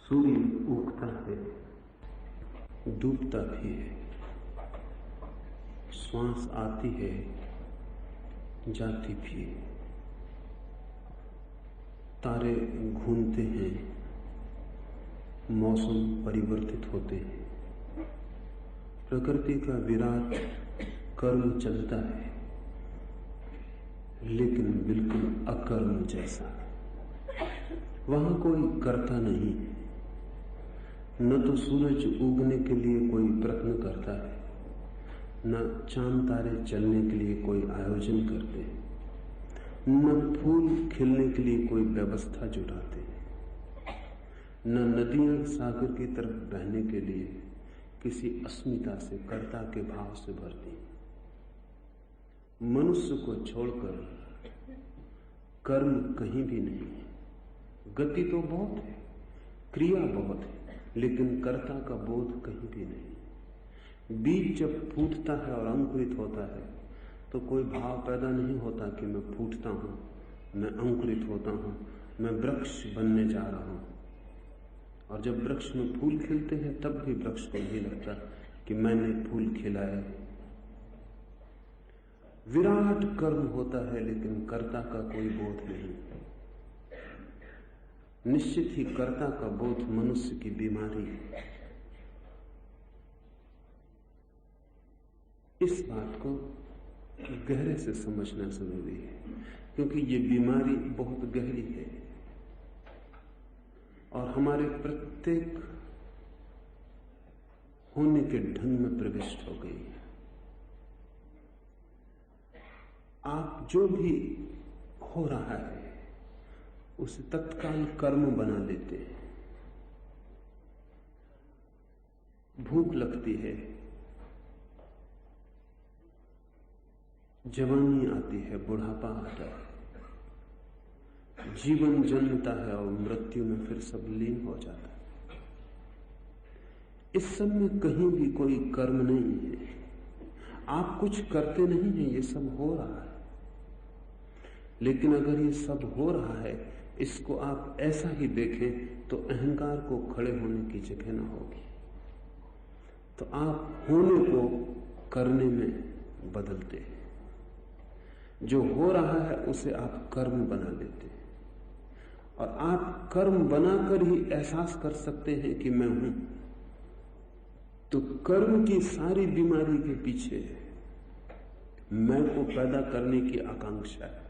सूर्य उगता है, डूबता भी है, श्वास आती है, जाती भी है, तारे घूमते हैं, मौसम परिवर्तित होते हैं, प्रकृति का विराट कर्म चलता है, लेकिन बिल्कुल अकर्म जैसा। वहां कोई कर्ता नहीं है। न तो सूरज उगने के लिए कोई प्रयत्न करता है, न चांद तारे चलने के लिए कोई आयोजन करते हैं, न फूल खिलने के लिए कोई व्यवस्था जुटाते हैं, न नदियां सागर की तरफ बहने के लिए किसी अस्मिता से, कर्ता के भाव से भरती हैं। मनुष्य को छोड़कर कर्म कहीं भी नहीं है। गति तो बहुत है, क्रिया बहुत है, लेकिन कर्ता का बोध कहीं भी नहीं। बीज जब फूटता है और अंकुरित होता है तो कोई भाव पैदा नहीं होता कि मैं फूटता हूं, मैं अंकुरित होता हूं, मैं वृक्ष बनने जा रहा हूं। और जब वृक्ष में फूल खिलते हैं तब भी वृक्ष को नहीं लगता कि मैंने फूल खिलाया। विराट कर्म होता है, लेकिन कर्ता का कोई बोध नहीं। निश्चित ही कर्ता का बोध मनुष्य की बीमारी है। इस बात को गहरे से समझना जरूरी है, क्योंकि ये बीमारी बहुत गहरी है और हमारे प्रत्येक होने के ढंग में प्रविष्ट हो गई है। आप जो भी हो रहा है उसे तत्काल कर्म बना लेते हैं। भूख लगती है, जवानी आती है, बुढ़ापा आता है, जीवन जन्मता है और मृत्यु में फिर सब लीन हो जाता है। इस सब में कहीं भी कोई कर्म नहीं है। आप कुछ करते नहीं हैं, ये सब हो रहा है। लेकिन अगर ये सब हो रहा है, इसको आप ऐसा ही देखें तो अहंकार को खड़े होने की जगह ना होगी। तो आप होने को करने में बदलते हैं। जो हो रहा है उसे आप कर्म बना लेते हैं, और आप कर्म बनाकर ही एहसास कर सकते हैं कि मैं हूं। तो कर्म की सारी बीमारी के पीछे मैं को पैदा करने की आकांक्षा है।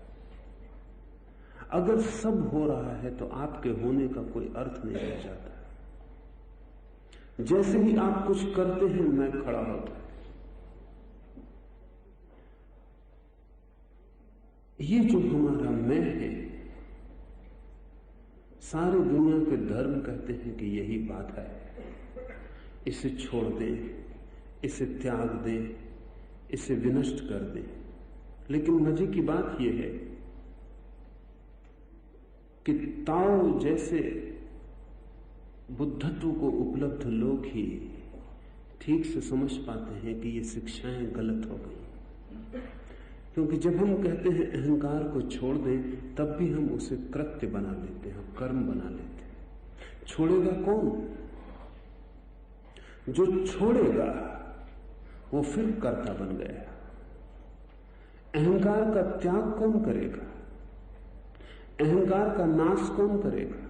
अगर सब हो रहा है तो आपके होने का कोई अर्थ नहीं रह जाता। जैसे ही आप कुछ करते हैं, मैं खड़ा होता है। ये जो हमारा मैं है, सारी दुनिया के धर्म कहते हैं कि यही बात है। इसे छोड़ दें, इसे त्याग दें, इसे विनष्ट कर दें। लेकिन मजे की बात यह है कि ताओ जैसे बुद्धत्व को उपलब्ध लोग ही ठीक से समझ पाते हैं कि ये शिक्षाएं गलत हो गई। क्योंकि जब हम कहते हैं अहंकार को छोड़ दें, तब भी हम उसे कृत्य बना लेते हैं, कर्म बना लेते हैं। छोड़ेगा कौन? जो छोड़ेगा वो फिर कर्ता बन गया। अहंकार का त्याग कौन करेगा? अहंकार का नाश कौन करेगा?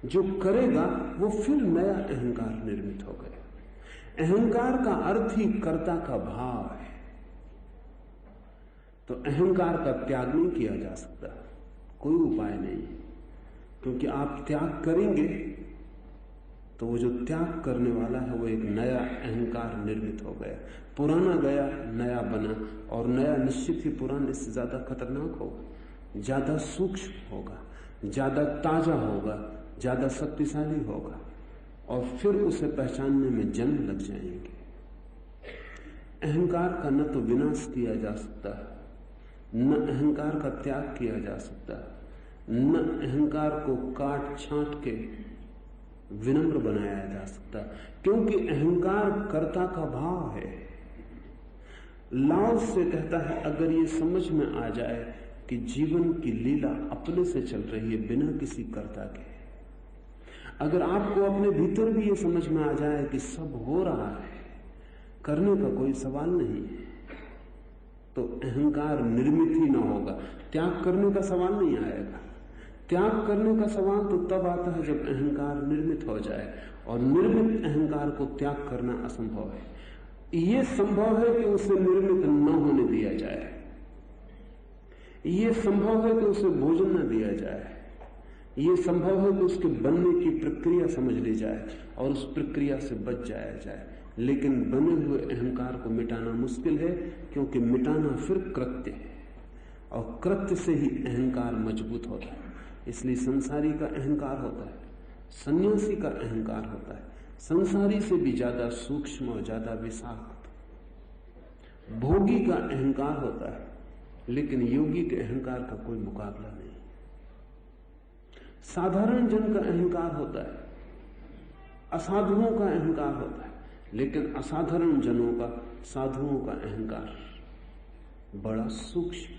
जो करेगा वो फिर नया अहंकार निर्मित हो गया। अहंकार का अर्थ ही कर्ता का भाव है। तो अहंकार का त्याग नहीं किया जा सकता, कोई उपाय नहीं। क्योंकि आप त्याग करेंगे तो वो जो त्याग करने वाला है वो एक नया अहंकार निर्मित हो गया। पुराना गया, नया बना, और नया निश्चित ही पुराने से ज्यादा खतरनाक होगा, ज्यादा सूक्ष्म होगा, ज्यादा ताजा होगा, ज्यादा शक्तिशाली होगा, और फिर उसे पहचानने में जन्म लग जाएंगे। अहंकार का न तो विनाश किया जा सकता, न अहंकार का त्याग किया जा सकता, न अहंकार को काट छांट के विनम्र बनाया जा सकता, क्योंकि अहंकार कर्ता का भाव है। लाओ से कहता है, अगर ये समझ में आ जाए कि जीवन की लीला अपने से चल रही है, बिना किसी कर्ता के, अगर आपको अपने भीतर भी ये समझ में आ जाए कि सब हो रहा है, करने का कोई सवाल नहीं है, तो अहंकार निर्मित ही ना होगा। त्याग करने का सवाल नहीं आएगा। त्याग करने का सवाल तो तब आता है जब अहंकार निर्मित हो जाए, और निर्मित अहंकार को त्याग करना असंभव है। यह संभव है कि उसे निर्मित न होने दिया जाए, यह संभव है कि उसे भोजन न दिया जाए, यह संभव है कि उसके बनने की प्रक्रिया समझ ली जाए और उस प्रक्रिया से बच जाया जाए। लेकिन बने हुए अहंकार को मिटाना मुश्किल है, क्योंकि मिटाना फिर कृत्य है, और कृत्य से ही अहंकार मजबूत होता है। इसलिए संसारी का अहंकार होता है, सन्यासी का अहंकार होता है संसारी से भी ज्यादा सूक्ष्म और ज्यादा विषाक्त। भोगी का अहंकार होता है, लेकिन योगी के अहंकार का कोई मुकाबला नहीं। साधारण जन का अहंकार होता है, असाधुओं का अहंकार होता है, लेकिन असाधारण जनों का, साधुओं का अहंकार बड़ा सूक्ष्म,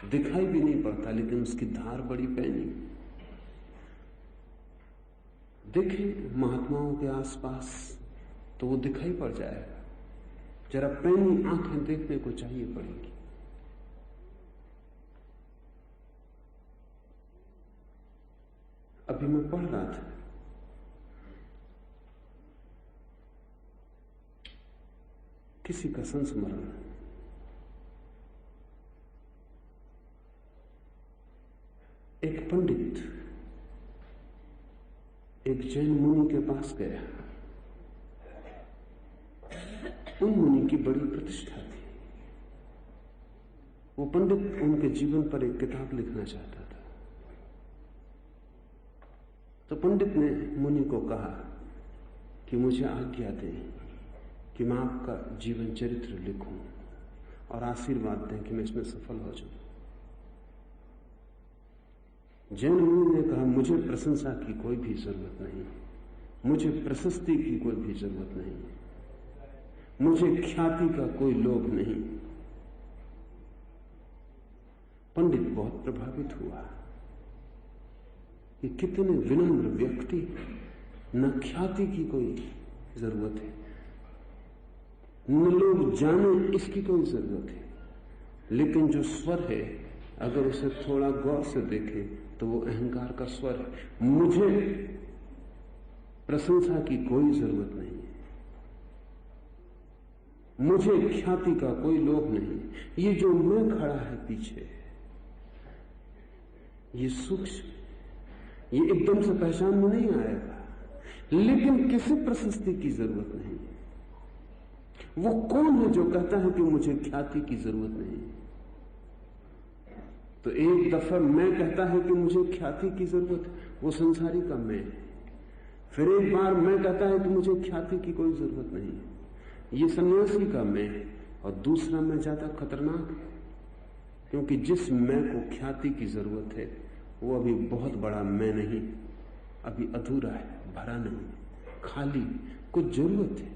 दिखाई भी नहीं पड़ता, लेकिन उसकी धार बड़ी पैनी। देखें महात्माओं के आसपास तो वो दिखाई पड़ जाएगा। जरा पैनी आंखें देखने को चाहिए पड़ेंगी। अभी मैं पढ़ रहा था, किसी का संस्मरण, एक पंडित एक जैन मुनि के पास गया। उन मुनि की बड़ी प्रतिष्ठा थी। वो पंडित उनके जीवन पर एक किताब लिखना चाहता था। तो पंडित ने मुनि को कहा कि मुझे आज्ञा दें कि मैं आपका जीवन चरित्र लिखूं और आशीर्वाद दें कि मैं इसमें सफल हो जाऊं। जैन मुनि ने कहा, मुझे प्रशंसा की कोई भी जरूरत नहीं, मुझे प्रशस्ति की कोई भी जरूरत नहीं, मुझे ख्याति का कोई लोभ नहीं। पंडित बहुत प्रभावित हुआ। ये कितने विनम्र व्यक्ति, न ख्याति की कोई जरूरत है, न लोग जाने इसकी कोई जरूरत है, लेकिन जो स्वर है अगर उसे थोड़ा गौर से देखें तो वो अहंकार का स्वर है। मुझे प्रशंसा की कोई जरूरत नहीं, मुझे ख्याति का कोई लोभ नहीं। ये जो मैं खड़ा है पीछे, ये सूक्ष्म, ये एकदम से पहचान में नहीं आएगा, लेकिन किसी प्रशस्ति की जरूरत नहीं। वो कौन है जो कहता है कि मुझे ख्याति की जरूरत नहीं? तो एक दफा मैं कहता है कि मुझे ख्याति की जरूरत है, वो संसारी का मैं। फिर एक बार मैं कहता है कि मुझे ख्याति की कोई जरूरत नहीं, ये सन्यासी का मैं। और दूसरा मैं ज्यादा खतरनाक है, क्योंकि जिस मैं को ख्याति की जरूरत है वो अभी बहुत बड़ा मैं नहीं, अभी अधूरा है, भरा नहीं, खाली, कुछ जरूरत है।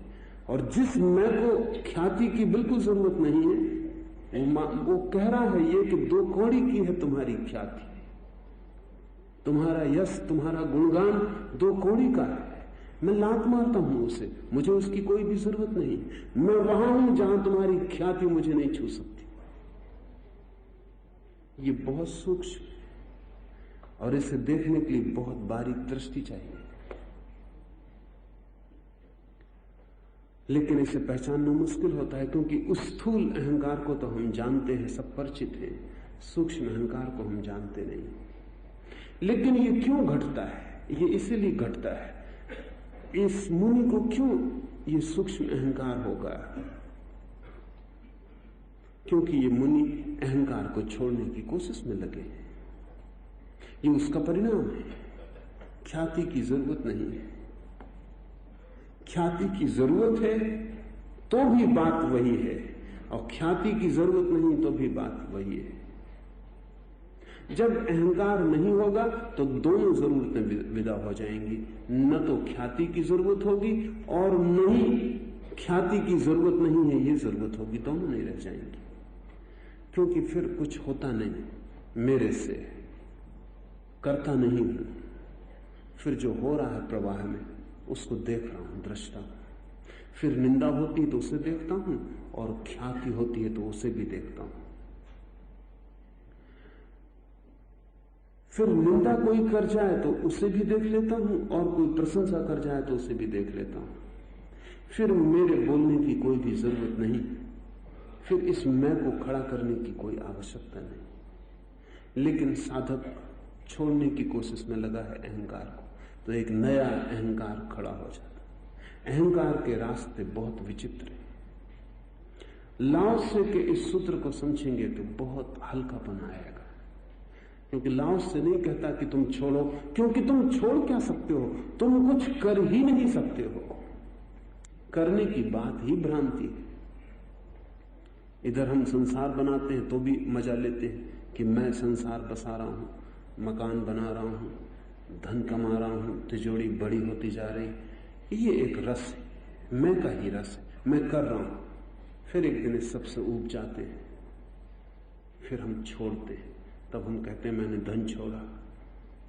और जिस मैं को ख्याति की बिल्कुल जरूरत नहीं है, वो कह रहा है ये कि 2 कौड़ी की है तुम्हारी ख्याति, तुम्हारा यश, तुम्हारा गुणगान 2 कौड़ी का है। मैं लात मारता हूं उसे, मुझे उसकी कोई भी जरूरत नहीं। मैं वहां हूं जहां तुम्हारी ख्याति मुझे नहीं छू सकती। ये बहुत सूक्ष्म है और इसे देखने के लिए बहुत बारीक दृष्टि चाहिए, लेकिन इसे पहचानना मुश्किल होता है, क्योंकि उस स्थूल अहंकार को तो हम जानते हैं, सब परिचित है, सूक्ष्म अहंकार को हम जानते नहीं। लेकिन ये क्यों घटता है? ये इसीलिए घटता है, इस मुनि को क्यों ये सूक्ष्म अहंकार होगा? क्योंकि ये मुनि अहंकार को छोड़ने की कोशिश में लगे हैं। ये उसका परिणाम है। ख्याति की जरूरत नहीं है, ख्याति की जरूरत है तो भी बात वही है, और ख्याति की जरूरत नहीं तो भी बात वही है। जब अहंकार नहीं होगा तो दोनों जरूरतें विदा हो जाएंगी, न तो ख्याति की जरूरत होगी और न ही ख्याति की जरूरत नहीं है ये जरूरत होगी, दोनों नहीं रह जाएंगी। क्योंकि फिर कुछ होता नहीं मेरे से, करता नहीं हूं, फिर जो हो रहा है प्रवाह में उसको देख रहा हूं, दृष्टा हूं। फिर निंदा होती है तो उसे देखता हूं, और ख्याति होती है तो उसे भी देखता हूं। फिर निंदा कोई कर जाए तो उसे भी देख लेता हूं, और कोई प्रशंसा कर जाए तो उसे भी देख लेता हूं। फिर मेरे बोलने की कोई भी जरूरत नहीं, फिर इस मैं को खड़ा करने की कोई आवश्यकता नहीं। लेकिन साधक छोड़ने की कोशिश में लगा है अहंकार को, तो एक नया अहंकार खड़ा हो जाता है। अहंकार के रास्ते बहुत विचित्र हैं। लाओ से के इस सूत्र को समझेंगे तो बहुत हल्कापन आएगा, क्योंकि लाओ से नहीं कहता कि तुम छोड़ो, क्योंकि तुम छोड़ क्या सकते हो? तुम कुछ कर ही नहीं सकते हो। करने की बात ही भ्रांति है। इधर हम संसार बनाते हैं तो भी मजा लेते हैं कि मैं संसार बसा रहा हूं, मकान बना रहा हूं, धन कमा रहा हूं, तिजोरी बड़ी होती जा रही। ये एक रस है, मैं का ही रस है, मैं कर रहा हूं। फिर एक दिन इस सबसे ऊब जाते हैं, फिर हम छोड़ते हैं, तब हम कहते हैं मैंने धन छोड़ा।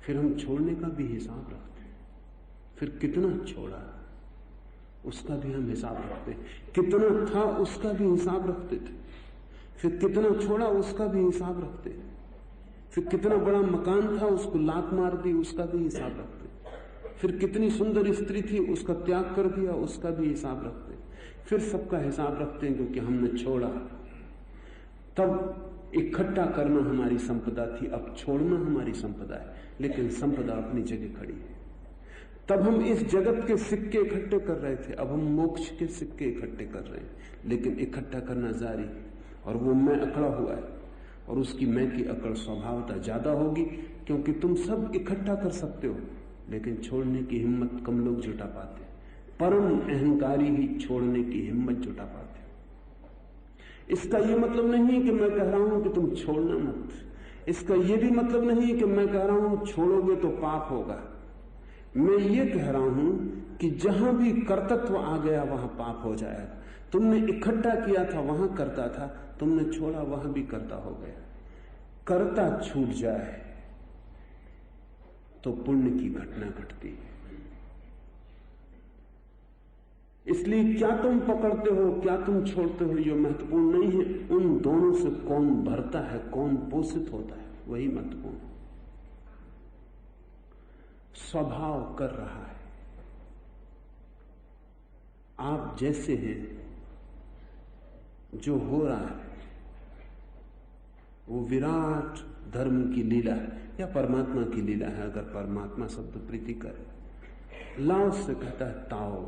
फिर हम छोड़ने का भी हिसाब रखते हैं, फिर कितना छोड़ा उसका भी हम हिसाब रखते, कितना था उसका भी हिसाब रखते थे। फिर कितना छोड़ा उसका भी हिसाब रखते, फिर कितना बड़ा मकान था उसको लात मार दी उसका भी हिसाब रखते, फिर कितनी सुंदर स्त्री थी उसका त्याग कर दिया उसका भी हिसाब रखते। फिर सबका हिसाब रखते हैं क्योंकि हमने छोड़ा। तब इकट्ठा करना हमारी संपदा थी, अब छोड़ना हमारी संपदा है, लेकिन संपदा अपनी जगह खड़ी है। तब हम इस जगत के सिक्के इकट्ठे कर रहे थे, अब हम मोक्ष के सिक्के इकट्ठे कर रहे हैं, लेकिन इकट्ठा करना जारी। और वो मैं अकड़ा हुआ है, और उसकी मैं की अकड़ स्वभावतः ज्यादा होगी, क्योंकि तुम सब इकट्ठा कर सकते हो, लेकिन छोड़ने की हिम्मत कम लोग जुटा पाते। परम अहंकारी ही छोड़ने की हिम्मत जुटा पाते। इसका यह मतलब नहीं कि मैं कह रहा हूं कि तुम छोड़ना मत, इसका यह भी मतलब नहीं कि मैं कह रहा हूं छोड़ोगे तो पाप होगा। मैं ये कह रहा हूं कि जहां भी कर्तृत्व आ गया वहां पाप हो जाएगा। तुमने इकट्ठा किया था वहां करता था, तुमने छोड़ा वहां भी करता हो गया। कर्ता छूट जाए तो पुण्य की घटना घटती है। इसलिए क्या तुम पकड़ते हो क्या तुम छोड़ते हो ये महत्वपूर्ण नहीं है, उन दोनों से कौन भरता है कौन पोषित होता है वही महत्वपूर्ण है। स्वभाव कर रहा है, आप जैसे हैं, जो हो रहा है वो विराट धर्म की लीला है या परमात्मा की लीला है, अगर परमात्मा शब्द प्रीति करे। लाओ से कहता है ताओ,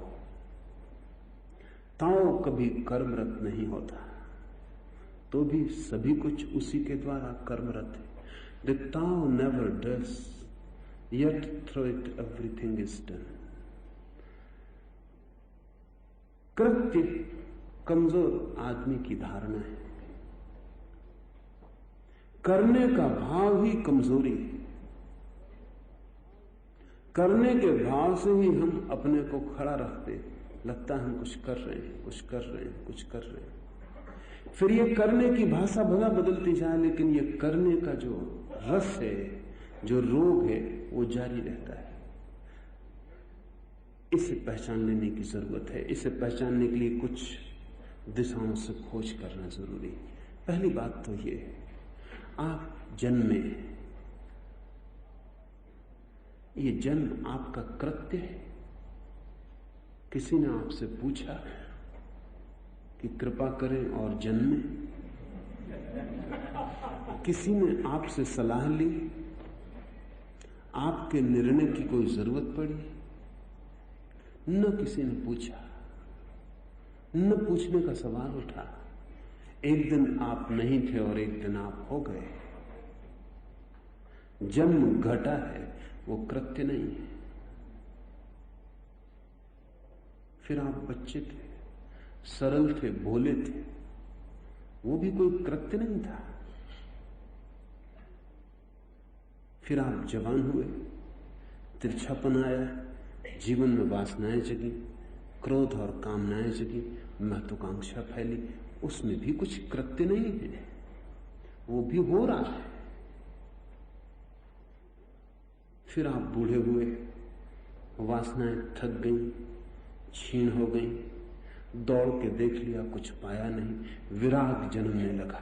ताओ कभी कर्मरत नहीं होता, तो भी सभी कुछ उसी के द्वारा कर्मरत है। The Tao never does, yet through it everything is done. कृत्य कमजोर आदमी की धारणा है, करने का भाव ही कमजोरी है। करने के भाव से ही हम अपने को खड़ा रखते, लगता है हम कुछ कर रहे हैं कुछ कर रहे हैं कुछ कर रहे हैं। फिर ये करने की भाषा भला बदलती जाए, लेकिन ये करने का जो रस है, जो रोग है, वो जारी रहता है। इसे पहचान लेने की जरूरत है। इसे पहचानने के लिए कुछ दिशाओं से खोज करना जरूरी है। पहली बात तो ये है, आप जन्मे, ये जन्म आपका कृत्य है। किसी ने आपसे पूछा कि कृपा करें और जन्मे? किसी ने आपसे सलाह ली? आपके निर्णय की कोई जरूरत पड़ी? न किसी ने पूछा, न पूछने का सवाल उठा। एक दिन आप नहीं थे और एक दिन आप हो गए। जन्म घटा है, वो कृत्य नहीं है। फिर आप बच्चे थे, सरल थे, भोले थे, वो भी कोई कृत्य नहीं था। फिर आप जवान हुए, तिरछापन आया, जीवन में वासनाएं जगी, क्रोध और कामनाएं जगी, महत्वाकांक्षा फैली, उसमें भी कुछ कृत्य नहीं है, वो भी हो रहा है। फिर आप बूढ़े हुए, वासनाएं थक गई, क्षीण हो गई, दौड़ के देख लिया, कुछ पाया नहीं, विराग जन्मने लगा,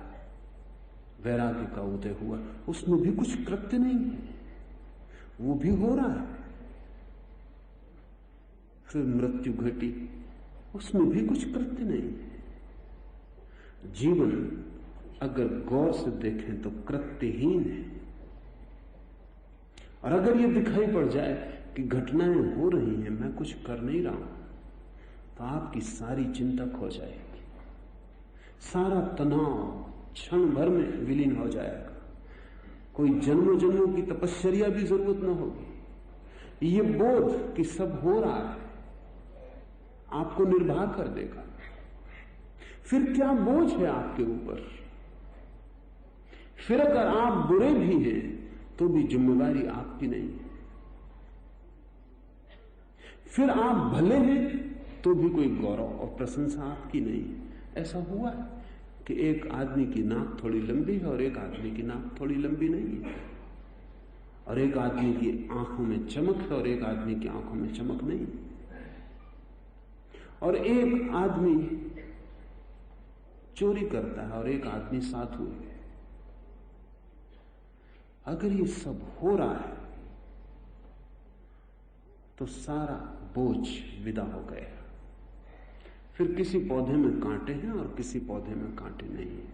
वैराग्य का उदय हुआ। उसमें भी कुछ कृत्य नहीं है, वो भी हो रहा है। फिर मृत्यु घटी, उसमें भी कुछ कृत्य नहीं है। जीवन अगर गौर से देखें तो कृत्यहीन है। और अगर ये दिखाई पड़ जाए कि घटनाएं हो रही हैं, मैं कुछ कर नहीं रहा हूं, तो आपकी सारी चिंता खो जाएगी, सारा तनाव क्षण भर में विलीन हो जाएगा। कोई जन्मों जन्मों की तपश्चर्या भी जरूरत ना होगी। ये बोध कि सब हो रहा है आपको निर्भय कर देगा। फिर क्या बोझ है आपके ऊपर? फिर अगर आप बुरे भी हैं तो भी जिम्मेवारी आपकी नहीं है। फिर आप भले हैं तो भी कोई गौरव और प्रशंसा आपकी नहीं है। ऐसा हुआ है कि एक आदमी की नाक थोड़ी लंबी है और एक आदमी की नाक थोड़ी लंबी नहीं है, और एक आदमी की आंखों में चमक है और एक आदमी की आंखों में चमक नहीं, और एक आदमी चोरी करता है और एक आदमी साधु है। अगर ये सब हो रहा है तो सारा बोझ विदा हो गया। फिर किसी पौधे में कांटे हैं और किसी पौधे में कांटे नहीं है,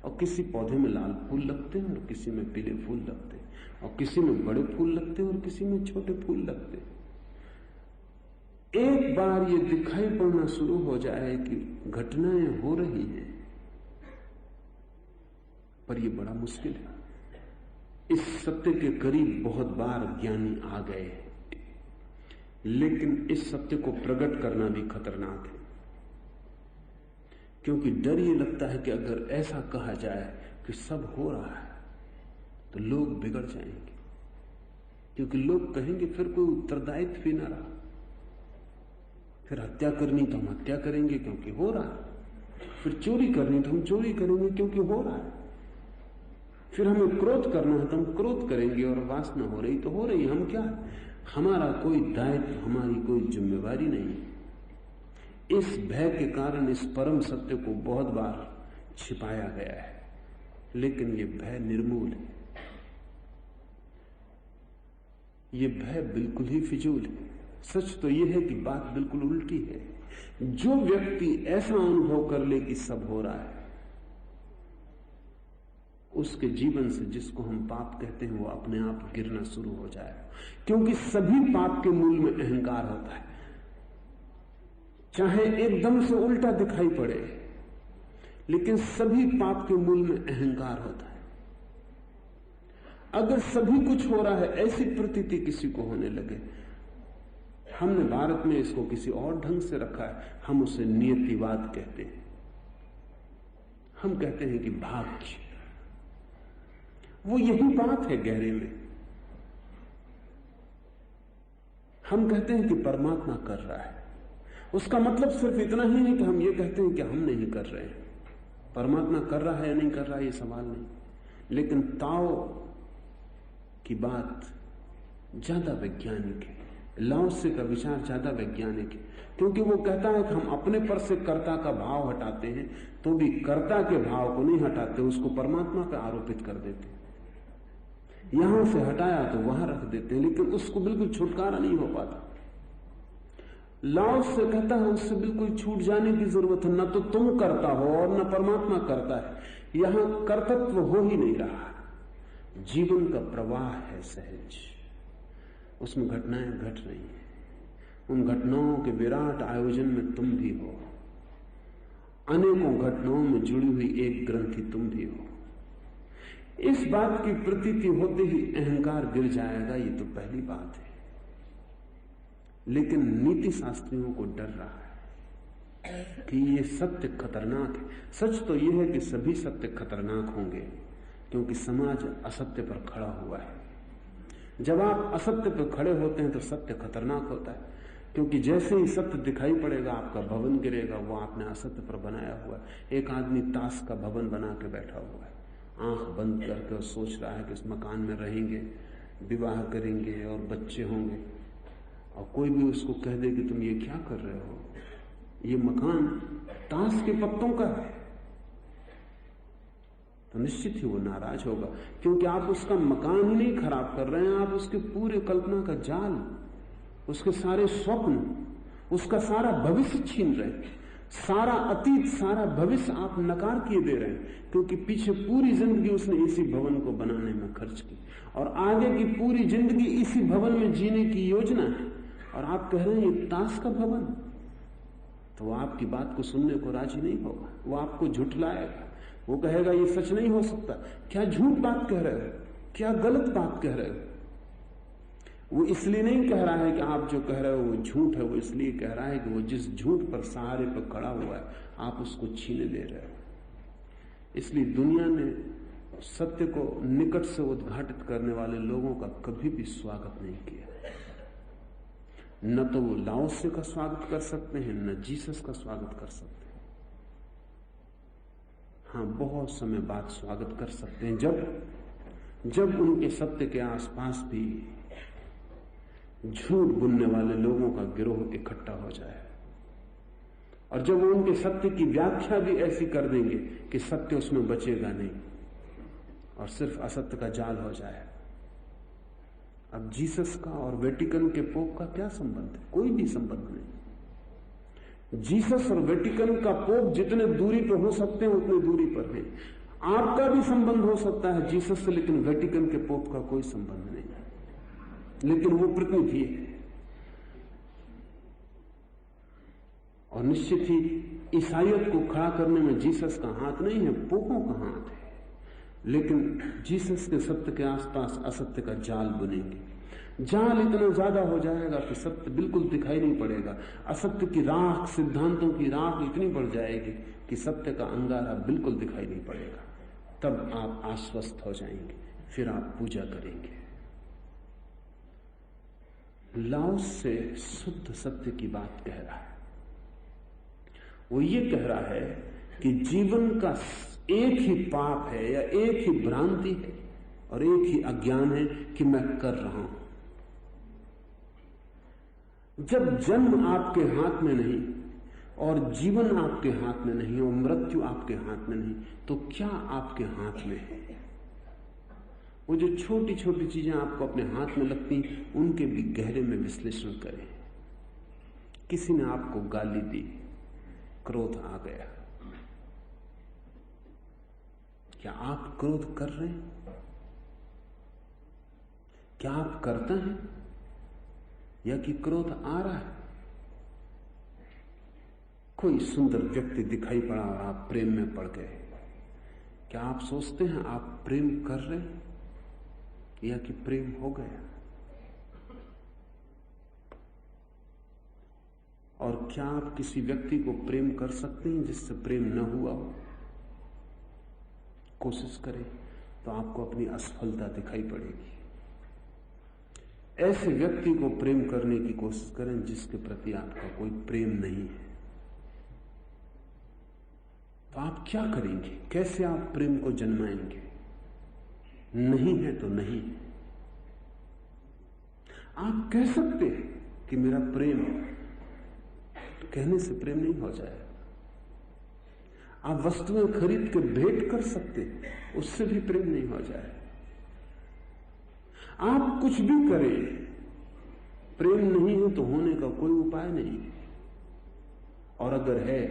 और किसी पौधे में लाल फूल लगते हैं और किसी में पीले फूल लगते हैं, और किसी में बड़े फूल लगते हैं और किसी में छोटे फूल लगते हैं। एक बार ये दिखाई पड़ना शुरू हो जाए कि घटनाएं हो रही हैं, पर यह बड़ा मुश्किल है। इस सत्य के करीब बहुत बार ज्ञानी आ गए, लेकिन इस सत्य को प्रकट करना भी खतरनाक है, क्योंकि डर ये लगता है कि अगर ऐसा कहा जाए कि सब हो रहा है तो लोग बिगड़ जाएंगे, क्योंकि लोग कहेंगे फिर कोई उत्तरदायित्व भी ना रहा। फिर हत्या करनी तो हम हत्या करेंगे क्योंकि हो रहा है, फिर चोरी करनी तो हम चोरी करेंगे क्योंकि हो रहा है, फिर हमें क्रोध करना है तो हम क्रोध करेंगे, और वासना हो रही तो हो रही, हम क्या, हमारा कोई दायित्व, हमारी कोई जिम्मेवारी नहीं। इस भय के कारण इस परम सत्य को बहुत बार छिपाया गया है, लेकिन ये भय निर्मूल है। ये भय बिल्कुल ही फिजूल है। सच तो यह है कि बात बिल्कुल उल्टी है। जो व्यक्ति ऐसा अनुभव कर ले कि सब हो रहा है, उसके जीवन से जिसको हम पाप कहते हैं वो अपने आप गिरना शुरू हो जाएगा, क्योंकि सभी पाप के मूल में अहंकार होता है। चाहे एकदम से उल्टा दिखाई पड़े, लेकिन सभी पाप के मूल में अहंकार होता है। अगर सभी कुछ हो रहा है ऐसी प्रतीति किसी को होने लगे, हमने भारत में इसको किसी और ढंग से रखा है, हम उसे नियतिवाद कहते हैं। हम कहते हैं कि भाग्य, वो यही बात है गहरे में। हम कहते हैं कि परमात्मा कर रहा है, उसका मतलब सिर्फ इतना ही है कि हम ये कहते हैं कि हम नहीं कर रहे हैं। परमात्मा कर रहा है या नहीं कर रहा है ये सवाल नहीं, लेकिन ताओ की बात ज्यादा वैज्ञानिक है। लाओत्से का विचार ज्यादा वैज्ञानिक है, क्योंकि वो कहता है कि हम अपने पर से कर्ता का भाव हटाते हैं तो भी कर्ता के भाव को नहीं हटाते, उसको परमात्मा पर आरोपित कर देते हैं। यहां से हटाया तो वहां रख देते हैं, लेकिन उसको बिल्कुल छुटकारा नहीं हो पाता। लाओत्से कहता है उससे बिल्कुल छूट जाने की जरूरत है, न तो तुम करता हो और न परमात्मा करता है। यहां कर्तव्य हो ही नहीं रहा, जीवन का प्रवाह है सहज, उसमें घटनाएं घट रही हैं। उन घटनाओं के विराट आयोजन में तुम भी हो, अनेकों घटनाओं में जुड़ी हुई एक ग्रंथि तुम भी हो। इस बात की प्रतीति होते ही अहंकार गिर जाएगा, ये तो पहली बात है। लेकिन नीति शास्त्रियों को डर रहा है कि ये सत्य खतरनाक है। सच तो यह है कि सभी सत्य खतरनाक होंगे, क्योंकि समाज असत्य पर खड़ा हुआ है। जब आप असत्य पर खड़े होते हैं तो सत्य खतरनाक होता है, क्योंकि जैसे ही सत्य दिखाई पड़ेगा आपका भवन गिरेगा, वो आपने असत्य पर बनाया हुआ है। एक आदमी ताश का भवन बना के बैठा हुआ है, आंख बंद करके, और सोच रहा है कि इस मकान में रहेंगे, विवाह करेंगे और बच्चे होंगे, और कोई भी उसको कह दे कि तुम ये क्या कर रहे हो, ये मकान ताश के पत्तों का है, तो निश्चित ही वो नाराज होगा, क्योंकि आप उसका मकान ही नहीं खराब कर रहे हैं, आप उसके पूरे कल्पना का जाल, उसके सारे स्वप्न, उसका सारा भविष्य छीन रहे हैं। सारा अतीत, सारा भविष्य आप नकार किए दे रहे हैं, क्योंकि पीछे पूरी जिंदगी उसने इसी भवन को बनाने में खर्च की और आगे की पूरी जिंदगी इसी भवन में जीने की योजना है, और आप कह रहे हैं ये ताश का भवन। तो वो आपकी बात को सुनने को राजी नहीं होगा, वो आपको झुठलाएगा, वो कहेगा ये सच नहीं हो सकता, क्या झूठ बात कह रहे हो, क्या गलत बात कह रहे हो। वो इसलिए नहीं कह रहा है कि आप जो कह रहे हो वो झूठ है, वो इसलिए कह रहा है कि वो जिस झूठ पर सहारे पर खड़ा हुआ है आप उसको छीने दे रहे हो। इसलिए दुनिया ने सत्य को निकट से उद्घाटित करने वाले लोगों का कभी भी स्वागत नहीं किया। न तो वो लाओसे का स्वागत कर सकते हैं, न जीसस का स्वागत कर सकते हैं। हाँ, बहुत समय बाद स्वागत कर सकते हैं, जब उनके सत्य के आसपास भी झूठ बोलने वाले लोगों का गिरोह इकट्ठा हो जाए, और जब वो उनके सत्य की व्याख्या भी ऐसी कर देंगे कि सत्य उसमें बचेगा नहीं और सिर्फ असत्य का जाल हो जाए। अब जीसस का और वेटिकन के पोप का क्या संबंध है? कोई भी संबंध नहीं। जीसस और वेटिकन का पोप जितने दूरी पर हो सकते हैं उतने दूरी पर हैं। आपका भी संबंध हो सकता है जीसस से, लेकिन वेटिकन के पोप का कोई संबंध नहीं, लेकिन वो प्रतिनिधि है। और निश्चित ही ईसाइयत को खड़ा करने में जीसस का हाथ नहीं है, पोपों का हाथ है। लेकिन जीसस के सत्य के आसपास असत्य का जाल बुनेंगे। जाल इतना ज्यादा हो जाएगा कि सत्य बिल्कुल दिखाई नहीं पड़ेगा। असत्य की राख, सिद्धांतों की राख इतनी बढ़ जाएगी कि सत्य का अंगारा बिल्कुल दिखाई नहीं पड़ेगा। तब आप आश्वस्त हो जाएंगे, फिर आप पूजा करेंगे। लाओस से शुद्ध सत्य की बात कह रहा है। वो ये कह रहा है कि जीवन का एक ही पाप है या एक ही भ्रांति है और एक ही अज्ञान है कि मैं कर रहा हूं। जब जन्म आपके हाथ में नहीं और जीवन आपके हाथ में नहीं और मृत्यु आपके हाथ में नहीं, तो क्या आपके हाथ में है? वो जो छोटी छोटी चीजें आपको अपने हाथ में लगती, उनके भी गहरे में विश्लेषण करें। किसी ने आपको गाली दी, क्रोध आ गया, क्या आप क्रोध कर रहे हैं? क्या आप करते हैं या कि क्रोध आ रहा है? कोई सुंदर व्यक्ति दिखाई पड़ा और आप प्रेम में पड़ गए, क्या आप सोचते हैं आप प्रेम कर रहे हैं या कि प्रेम हो गया? और क्या आप किसी व्यक्ति को प्रेम कर सकते हैं जिससे प्रेम न हुआ हो? कोशिश करें तो आपको अपनी असफलता दिखाई पड़ेगी। ऐसे व्यक्ति को प्रेम करने की कोशिश करें जिसके प्रति आपका कोई प्रेम नहीं है। तो आप क्या करेंगे? कैसे आप प्रेम को जन्माएंगे? नहीं है तो नहीं। आप कह सकते हैं कि मेरा प्रेम, तो कहने से प्रेम नहीं हो जाएगा। आप वस्तुएं खरीद के भेंट कर सकते, उससे भी प्रेम नहीं हो जाए। आप कुछ भी करें, प्रेम नहीं है तो होने का कोई उपाय नहीं, और अगर है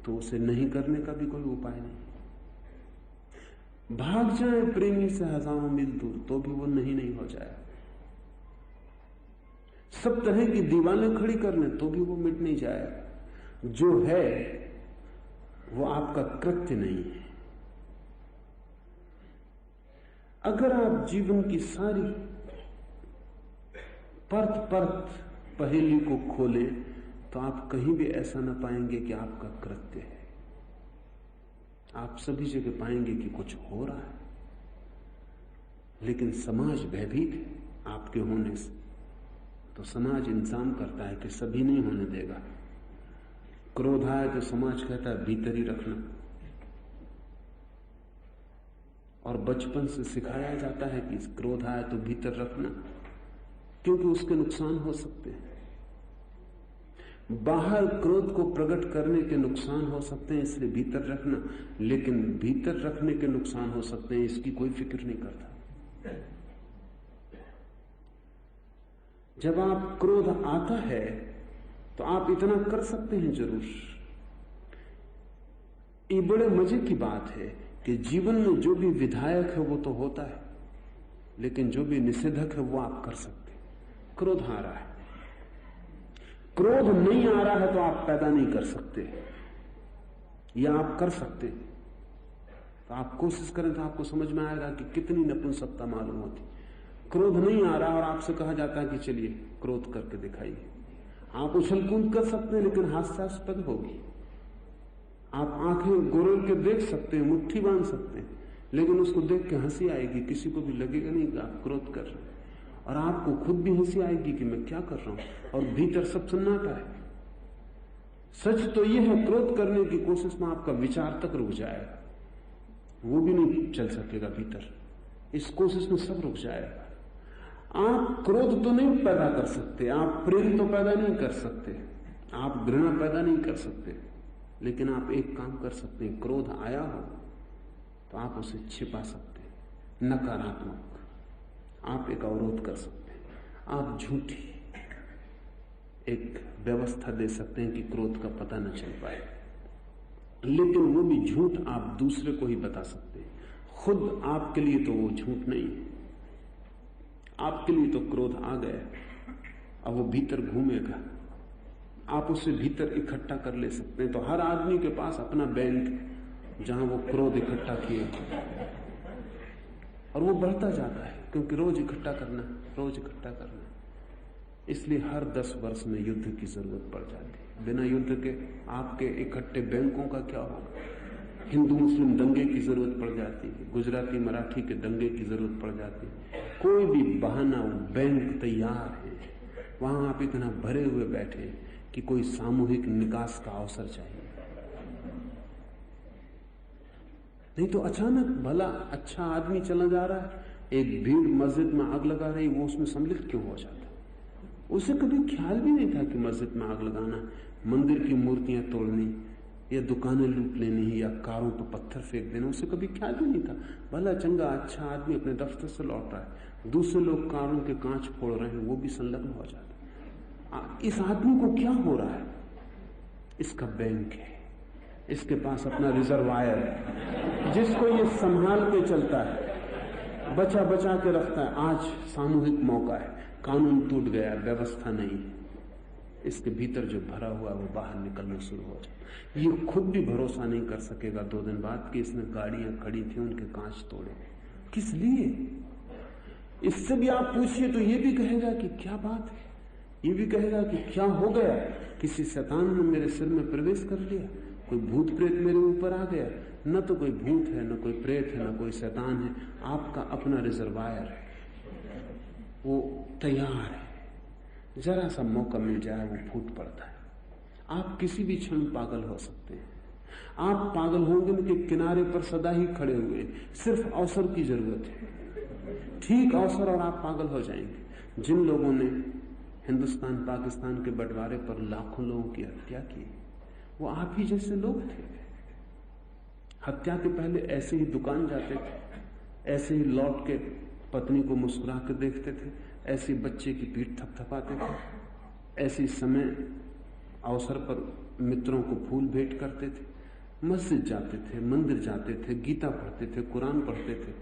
तो उसे नहीं करने का भी कोई उपाय नहीं। भाग जाए प्रेमी से हजारों मील दूर तो भी वो नहीं हो जाए। सब तरह की दीवारें खड़ी कर लें तो भी वो मिट नहीं जाएगा। जो है वो आपका कृत्य नहीं है। अगर आप जीवन की सारी परत परत पहेली को खोलें तो आप कहीं भी ऐसा न पाएंगे कि आपका कृत्य है। आप सभी जगह पाएंगे कि कुछ हो रहा है, लेकिन समाज भयभीत है आपके होने से। तो समाज इंतजाम करता है कि सभी नहीं होने देगा। क्रोध आए तो समाज कहता है भीतर ही रखना, और बचपन से सिखाया जाता है कि क्रोध आए तो भीतर रखना। क्योंकि उसके नुकसान हो सकते हैं। बाहर क्रोध को प्रकट करने के नुकसान हो सकते हैं, इसलिए भीतर रखना, लेकिन भीतर रखने के नुकसान हो सकते हैं, इसकी कोई फिक्र नहीं करता। जब आप क्रोध आता है तो आप इतना कर सकते हैं जरूर। ये बड़े मजे की बात है कि जीवन में जो भी विधायक है वो तो होता है, लेकिन जो भी निषेधक है वो आप कर सकते हैं। क्रोध आ रहा है, क्रोध नहीं आ रहा है तो आप पैदा नहीं कर सकते, या आप कर सकते। तो आप कोशिश करें तो आपको समझ में आएगा कि कितनी नपुंसकता मालूम होती। क्रोध नहीं आ रहा और आपसे कहा जाता है कि चलिए क्रोध करके दिखाइए। आप उछल कूद कर सकते हैं, लेकिन हास्यास्पद होगी। आप आंखें गोरल के देख सकते हैं, मुट्ठी बांध सकते हैं, लेकिन उसको देख के हंसी आएगी, किसी को भी लगेगा नहीं कि आप क्रोध कर रहे हैं। और आपको खुद भी हंसी आएगी कि मैं क्या कर रहा हूं, और भीतर सब सन्नाटा है। सच तो यह है, क्रोध करने की कोशिश में आपका विचार तक रुक जाएगा, वो भी नहीं चल सकेगा भीतर। इस कोशिश में सब रुक जाएगा। आप क्रोध तो नहीं पैदा कर सकते, आप प्रेम तो पैदा नहीं कर सकते, आप घृणा पैदा नहीं कर सकते, लेकिन आप एक काम कर सकते हैं। क्रोध आया हो तो आप उसे छिपा सकते हैं, नकारात्मक आप एक अवरोध कर सकते हैं। आप झूठी एक व्यवस्था दे सकते हैं कि क्रोध का पता न चल पाए, लेकिन वो भी झूठ आप दूसरे को ही बता सकते हैं। खुद आपके लिए तो वो झूठ नहीं है। आपके लिए तो क्रोध आ गया, अब वो भीतर घूमेगा, आप उसे भीतर इकट्ठा कर ले सकते हैं। तो हर आदमी के पास अपना बैंक जहां वो क्रोध इकट्ठा किए, और वो बढ़ता जाता है, क्योंकि रोज इकट्ठा करना, रोज इकट्ठा करना। इसलिए हर 10 वर्ष में युद्ध की जरूरत पड़ जाती है। बिना युद्ध के आपके इकट्ठे बैंकों का क्या होगा? हिंदू मुस्लिम दंगे की जरूरत पड़ जाती है, गुजराती मराठी के दंगे की जरूरत पड़ जाती है। कोई भी बहाना, बैंक तैयार है, वहां आप इतना भरे हुए बैठे कि कोई सामूहिक निकास का अवसर चाहिए। नहीं तो अचानक भला अच्छा आदमी चला जा रहा है, एक भीड़ मस्जिद में आग लगा रही, वो उसमें सम्मिलित क्यों हो जाता? उसे कभी ख्याल भी नहीं था कि मस्जिद में आग लगाना, मंदिर की मूर्तियां तोड़नी, या दुकानें लूट लेनी, या कारों पर पत्थर फेंक देना, उसे कभी ख्याल भी नहीं था। भला चंगा अच्छा आदमी अपने दफ्तर से लौट रहा है, दूसरे लोग कारों के कांच फोड़ रहे हैं, वो भी संलग्न हो जाता। इस आदमी को क्या हो रहा है? इसका बैंक है, इसके पास अपना रिजर्वायर है, जिसको ये संभाल के चलता है, बचा बचा के रखता है। आज सामूहिक मौका है, कानून टूट गया, व्यवस्था नहीं है, इसके भीतर जो भरा हुआ है वो बाहर निकलना शुरू हो जाए। ये खुद भी भरोसा नहीं कर सकेगा 2 दिन बाद कि इसने गाड़ियां खड़ी थी उनके कांच तोड़े, किस लिए? इससे भी आप पूछिए तो ये भी कहेगा कि क्या बात है, ये भी कहेगा कि क्या हो गया, किसी शैतान ने मेरे सिर में प्रवेश कर लिया, कोई भूत प्रेत मेरे ऊपर आ गया। न तो कोई भूत है, न कोई प्रेत है, न कोई शैतान है, आपका अपना रिजर्वायर है, वो तैयार है। जरा सा मौका मिल जाए वो फूट पड़ता है। आप किसी भी क्षण पागल हो सकते हैं। आप पागल होंगे कि किनारे पर सदा ही खड़े हुए, सिर्फ अवसर की जरूरत है, ठीक अवसर और आप पागल हो जाएंगे। जिन लोगों ने हिंदुस्तान पाकिस्तान के बंटवारे पर लाखों लोगों की हत्या की, वो आप ही जैसे लोग थे। हत्या के पहले ऐसे ही दुकान जाते थे, ऐसे ही लौट के पत्नी को मुस्कुरा कर देखते थे, ऐसे बच्चे की पीठ थपथपाते थे, ऐसे समय अवसर पर मित्रों को फूल भेंट करते थे, मस्जिद जाते थे, मंदिर जाते थे, गीता पढ़ते थे, कुरान पढ़ते थे,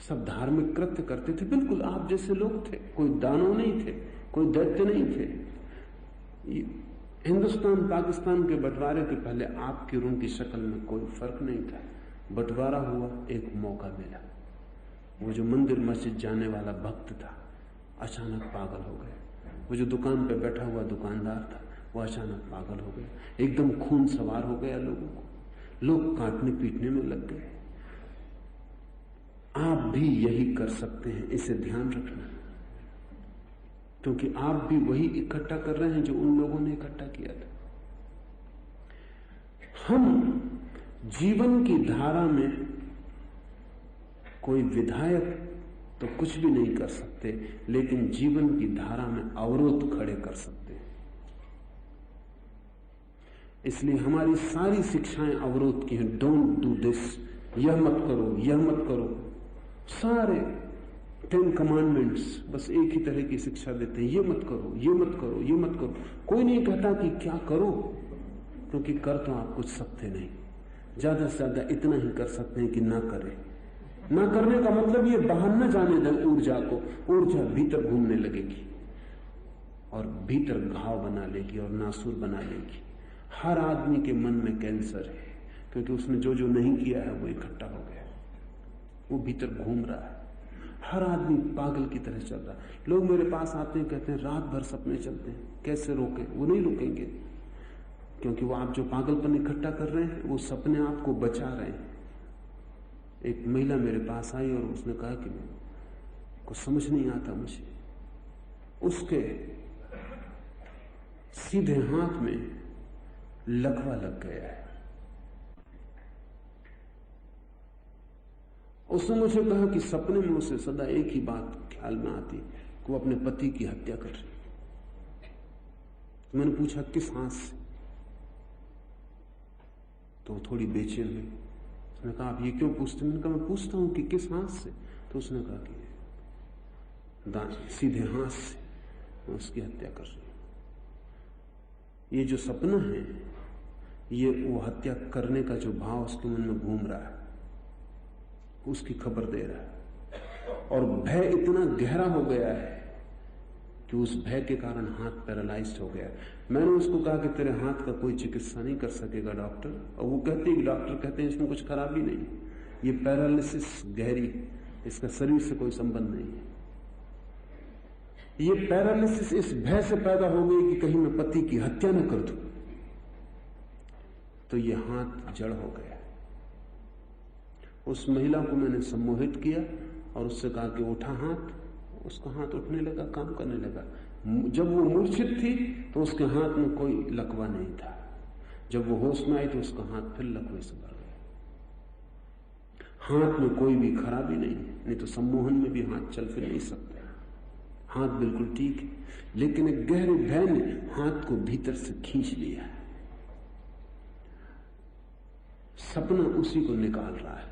सब धार्मिक कृत्य करते थे। बिल्कुल आप जैसे लोग थे, कोई दानव नहीं थे, कोई दैत्य नहीं थे। हिंदुस्तान पाकिस्तान के बंटवारे के पहले आपकी और उनकी शक्ल में कोई फर्क नहीं था। बंटवारा हुआ, एक मौका मिला। वो जो मंदिर मस्जिद जाने वाला भक्त था अचानक पागल हो गया, वो जो दुकान पे बैठा हुआ दुकानदार था वो अचानक पागल हो गया, एकदम खून सवार हो गया लोगों को, लोग काटने पीटने में लग गए। आप भी यही कर सकते हैं, इसे ध्यान रखना, क्योंकि आप भी वही इकट्ठा कर रहे हैं जो उन लोगों ने इकट्ठा किया था। हम जीवन की धारा में कोई विधायक तो कुछ भी नहीं कर सकते, लेकिन जीवन की धारा में अवरोध खड़े कर सकते हैं। इसलिए हमारी सारी शिक्षाएं अवरोध की हैं। डोंट डू दिस, यह मत करो, यह मत करो। सारे 10 कमांडमेंट्स बस एक ही तरह की शिक्षा देते हैं, ये मत करो, ये मत करो, ये मत करो। कोई नहीं कहता कि क्या करो, क्योंकि कर तो आप कुछ सकते नहीं। ज्यादा से ज्यादा इतना ही कर सकते हैं कि ना करें। ना करने का मतलब ये बाहर न जाने दें ऊर्जा को। ऊर्जा भीतर घूमने लगेगी और भीतर घाव बना लेगी और नासूर बना लेगी। हर आदमी के मन में कैंसर है, क्योंकि उसने जो जो नहीं किया है वो इकट्ठा हो गया, वो भीतर घूम रहा है। हर आदमी पागल की तरह चल रहा है। लोग मेरे पास आते हैं, कहते हैं रात भर सपने चलते हैं, कैसे रोकें? वो नहीं रुकेंगे, क्योंकि वो आप जो पागलपन इकट्ठा कर रहे हैं वो सपने आपको बचा रहे हैं। एक महिला मेरे पास आई और उसने कहा कि कुछ समझ नहीं आता मुझे। उसके सीधे हाथ में लकवा लग गया है। उसने मुझे कहा कि सपने में उसे सदा एक ही बात ख्याल में आती कि वो अपने पति की हत्या कर रही। मैंने पूछा किस हाथ से, तो वो थोड़ी बेचैन हुई। उसने कहा आप ये क्यों पूछते? मैंने कहा मैं पूछता हूं कि किस हाथ से। तो उसने कहा कि सीधे हाथ से मैं उसकी हत्या कर रही हूं। ये जो सपना है, ये वो हत्या करने का जो भाव उसके मन में घूम रहा है, उसकी खबर दे रहा है। और भय इतना गहरा हो गया है कि उस भय के कारण हाथ पैरालाइज्ड हो गया। मैंने उसको कहा कि तेरे हाथ का कोई चिकित्सा नहीं कर सकेगा डॉक्टर। और वो कहते हैं, डॉक्टर कहते हैं इसमें कुछ खराबी नहीं, ये पैरालिसिस गहरी, इसका शरीर से कोई संबंध नहीं है। ये पैरालिसिस इस भय से पैदा हो गई कि कहीं मैं पति की हत्या न कर दूं। तो ये हाथ जड़ हो गया। उस महिला को मैंने सम्मोहित किया और उससे कहा कि उठा हाथ। उसका हाथ उठने लगा, काम करने लगा। जब वो मूर्छित थी तो उसके हाथ में कोई लकवा नहीं था। जब वो होश में आई तो उसका हाथ फिर लकवे से भर गया। हाथ में कोई भी खराबी नहीं तो सम्मोहन में भी हाथ चल फिर नहीं सकता। हाथ बिल्कुल ठीक है, लेकिन एक गहरे भय ने हाथ को भीतर से खींच लिया। सपना उसी को निकाल रहा है,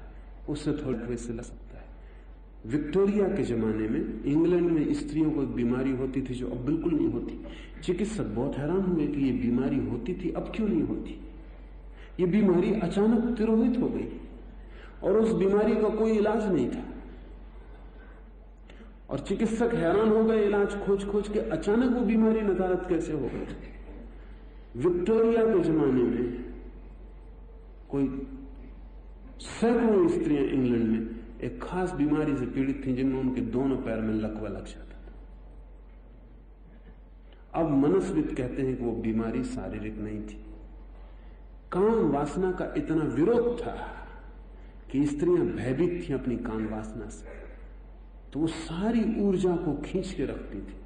उससे थोड़े वजह से लग सकता है। विक्टोरिया के जमाने में इंग्लैंड में स्त्रियों को एक बीमारी होती थी जो अब बिल्कुल नहीं होती। चिकित्सक बहुत हैरान हुए कि ये बीमारी होती थी, अब क्यों नहीं होती। ये बीमारी अचानक तिरोहित हो गई और उस बीमारी का कोई इलाज नहीं था। और चिकित्सक हैरान हो गए, इलाज खोज खोज के अचानक वो बीमारी नदारद कैसे हो गई। विक्टोरिया के जमाने में कोई सैकड़ों स्त्रियां इंग्लैंड में एक खास बीमारी से पीड़ित थीं जिनमें उनके दोनों पैर में लकवा लग जाता था। अब मनस्विद कहते हैं कि वो बीमारी शारीरिक नहीं थी, काम वासना का इतना विरोध था कि स्त्रियां भयभीत थी अपनी काम वासना से, तो वो सारी ऊर्जा को खींच के रखती थी।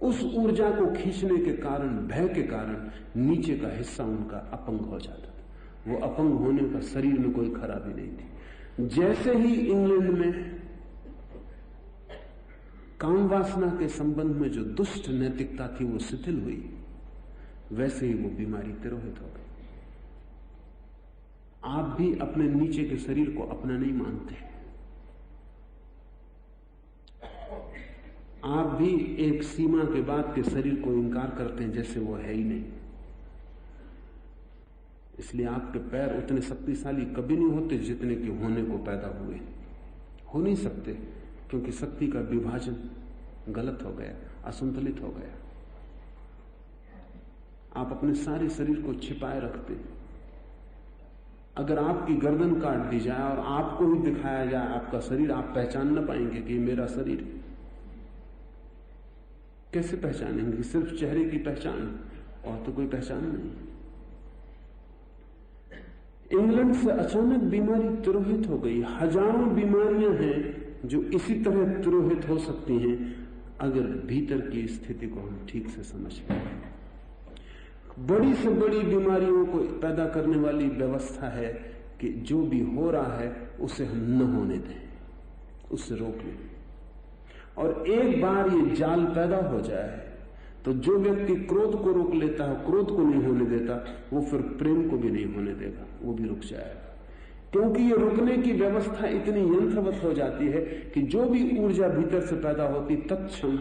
उस ऊर्जा को खींचने के कारण, भय के कारण नीचे का हिस्सा उनका अपंग हो जाता था। वो अपंग होने का शरीर में कोई खराबी नहीं थी। जैसे ही इंग्लैंड में काम वासना के संबंध में जो दुष्ट नैतिकता थी वो शिथिल हुई, वैसे ही वो बीमारी तिरोहित हो गई। आप भी अपने नीचे के शरीर को अपना नहीं मानते, आप भी एक सीमा के बाद के शरीर को इंकार करते हैं जैसे वो है ही नहीं। इसलिए आपके पैर उतने शक्तिशाली कभी नहीं होते जितने कि होने को पैदा हुए। हो नहीं सकते, क्योंकि शक्ति का विभाजन गलत हो गया, असंतुलित हो गया। आप अपने सारे शरीर को छिपाए रखते। अगर आपकी गर्दन काट दी जाए और आपको ही दिखाया जाए आपका शरीर, आप पहचान न पाएंगे कि मेरा शरीर है। कैसे पहचानेंगे? सिर्फ चेहरे की पहचान, और तो कोई पहचान नहीं। इंग्लैंड से अचानक बीमारी तिरोहित हो गई। हजारों बीमारियां हैं जो इसी तरह तिरोहित हो सकती हैं अगर भीतर की स्थिति को हम ठीक से समझ लें। बड़ी से बड़ी बीमारियों को पैदा करने वाली व्यवस्था है कि जो भी हो रहा है उसे हम न होने दें, उससे रोक लें। और एक बार ये जाल पैदा हो जाए तो जो व्यक्ति क्रोध को रोक लेता है, क्रोध को नहीं होने देता, वो फिर प्रेम को भी नहीं होने देगा, वो भी रुक जाएगा। क्योंकि ये रुकने की व्यवस्था इतनी यंत्रवत हो जाती है कि जो भी ऊर्जा भीतर से पैदा होती तत्क्षण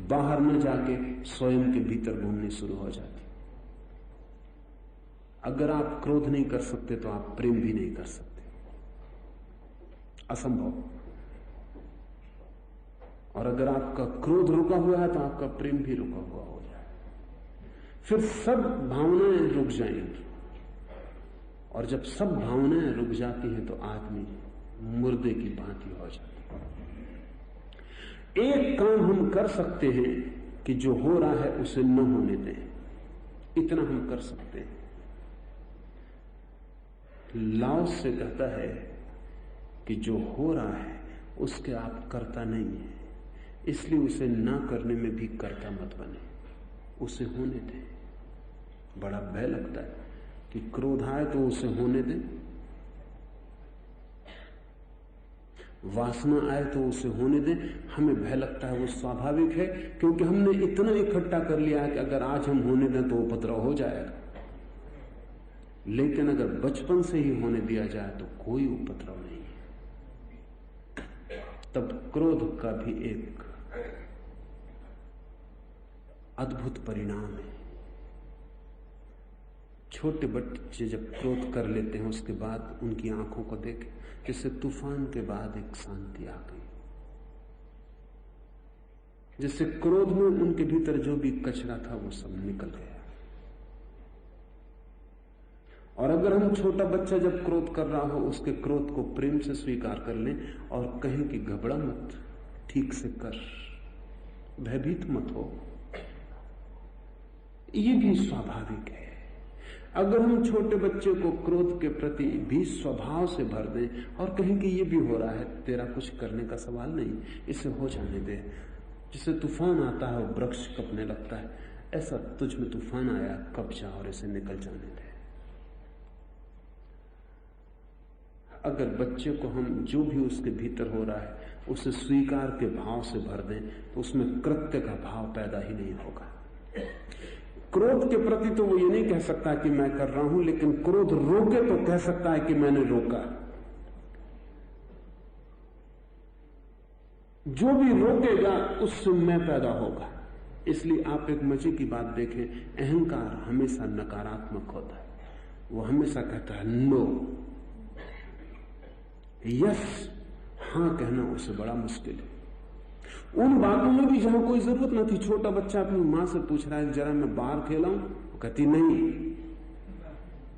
बाहर न जाके स्वयं के भीतर घूमनी शुरू हो जाती। अगर आप क्रोध नहीं कर सकते तो आप प्रेम भी नहीं कर सकते, असंभव। और अगर आपका क्रोध रुका हुआ है तो आपका प्रेम भी रुका हुआ हो जाए, फिर सब भावनाएं रुक जाएंगी। और जब सब भावनाएं रुक जाती हैं तो आदमी मुर्दे की भांति हो जाता है। एक काम हम कर सकते हैं कि जो हो रहा है उसे न होने दें, इतना हम कर सकते हैं। लाओस से कहता है कि जो हो रहा है उसके आप कर्ता नहीं है, इसलिए उसे ना करने में भी कर्ता मत बने, उसे होने दें। बड़ा भय लगता है कि क्रोध आए तो उसे होने दें, वासना आए तो उसे होने दें। हमें भय लगता है, वो स्वाभाविक है, क्योंकि हमने इतना इकट्ठा कर लिया है कि अगर आज हम होने दें तो उपद्रव हो जाएगा। लेकिन अगर बचपन से ही होने दिया जाए तो कोई उपद्रव नहीं है। तब क्रोध का भी एक अद्भुत परिणाम है। छोटे बच्चे जब क्रोध कर लेते हैं उसके बाद उनकी आंखों को देखें, जैसे तूफान के बाद एक शांति आ गई, जैसे क्रोध में उनके भीतर जो भी कचरा था वो सब निकल गया। और अगर हम छोटा बच्चा जब क्रोध कर रहा हो उसके क्रोध को प्रेम से स्वीकार कर लें और कहें कि घबरा मत, ठीक से कर, भयभीत मत हो, ये भी स्वाभाविक है। अगर हम छोटे बच्चे को क्रोध के प्रति भी स्वभाव से भर दें और कहें कि ये भी हो रहा है, तेरा कुछ करने का सवाल नहीं, इसे हो जाने दे। जिसे तूफान आता है और वृक्ष कपने लगता है, ऐसा तुझ में तूफान आया, कब जा और इसे निकल जाने दे। अगर बच्चे को हम जो भी उसके भीतर हो रहा है उसे स्वीकार के भाव से भर दें तो उसमें कृत्य का भाव पैदा ही नहीं होगा। क्रोध के प्रति तो वो ये नहीं कह सकता कि मैं कर रहा हूं, लेकिन क्रोध रोके तो कह सकता है कि मैंने रोका। जो भी रोकेगा उससे मैं पैदा होगा। इसलिए आप एक मजे की बात देखें, अहंकार हमेशा नकारात्मक होता है, वो हमेशा कहता है नो। यस, हां कहना उसे बड़ा मुश्किल है। उन बातों में भी जहां कोई जरूरत न थी। छोटा बच्चा अपनी मां से पूछ रहा है जरा मैं बाहर खेलाऊं, वो कहती नहीं।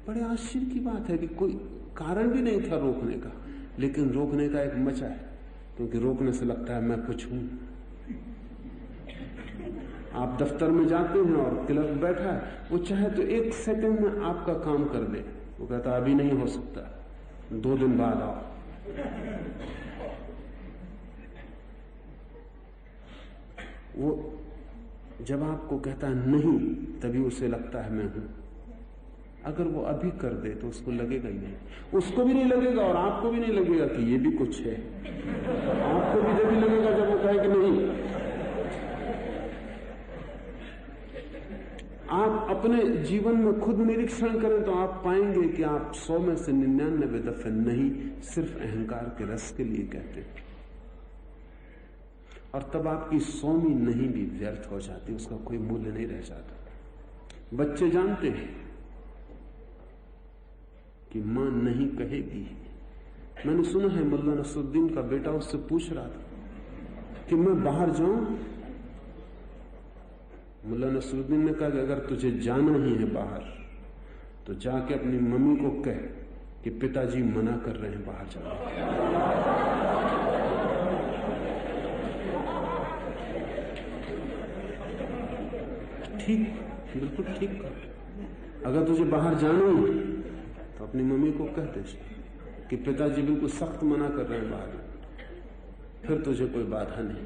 बड़े आश्चर्य की बात है कि कोई कारण भी नहीं था रोकने का, लेकिन रोकने का एक मजा है, क्योंकि रोकने से लगता है मैं कुछ हूं। आप दफ्तर में जाते हैं और क्लर्क बैठा है, वो चाहे तो 1 सेकंड में आपका काम कर दे। वो कहता अभी नहीं हो सकता, 2 दिन बाद आओ। वो जब आपको कहता है नहीं, तभी उसे लगता है मैं हूं। अगर वो अभी कर दे तो उसको लगेगा ही नहीं, उसको भी नहीं लगेगा और आपको भी नहीं लगेगा कि ये भी कुछ है। आपको भी जब लगेगा जब वो कहे कि नहीं। आप अपने जीवन में खुद निरीक्षण करें तो आप पाएंगे कि आप 100 में से 99 दफे नहीं सिर्फ अहंकार के रस के लिए कहते हैं, और तब आपकी 100वीं नहीं भी व्यर्थ हो जाती, उसका कोई मूल्य नहीं रह जाता। बच्चे जानते हैं कि मां नहीं कहेगी। मैंने सुना है मुल्ला नसरुद्दीन का बेटा उससे पूछ रहा था कि मैं बाहर जाऊं। मुल्ला नसरुद्दीन ने कहा कि अगर तुझे जाना ही है बाहर तो जाके अपनी मम्मी को कह कि पिताजी मना कर रहे हैं बाहर जाने। ठीक, बिल्कुल ठीक। अगर तुझे बाहर जाना ही तो अपनी मम्मी को कह दे कि पिताजी बिल्कुल सख्त मना कर रहे हैं बाहर, फिर तुझे कोई बाधा नहीं।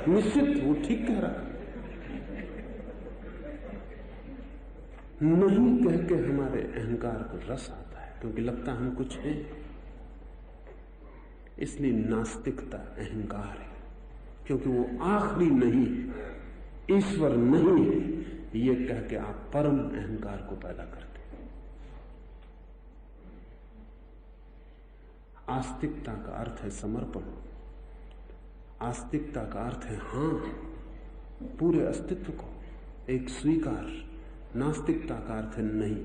निश्चित वो ठीक कह रहा। नहीं कह के हमारे अहंकार को रस आता है, क्योंकि लगता हम कुछ हैं। इसलिए नास्तिकता अहंकार है, क्योंकि वो आखिरी नहीं है, ईश्वर नहीं है, ये कह के आप परम अहंकार को पैदा करते हैं। आस्तिकता का अर्थ है समर्पण, आस्तिकता का अर्थ है हां, पूरे अस्तित्व को एक स्वीकार। नास्तिकता का अर्थ है नहीं,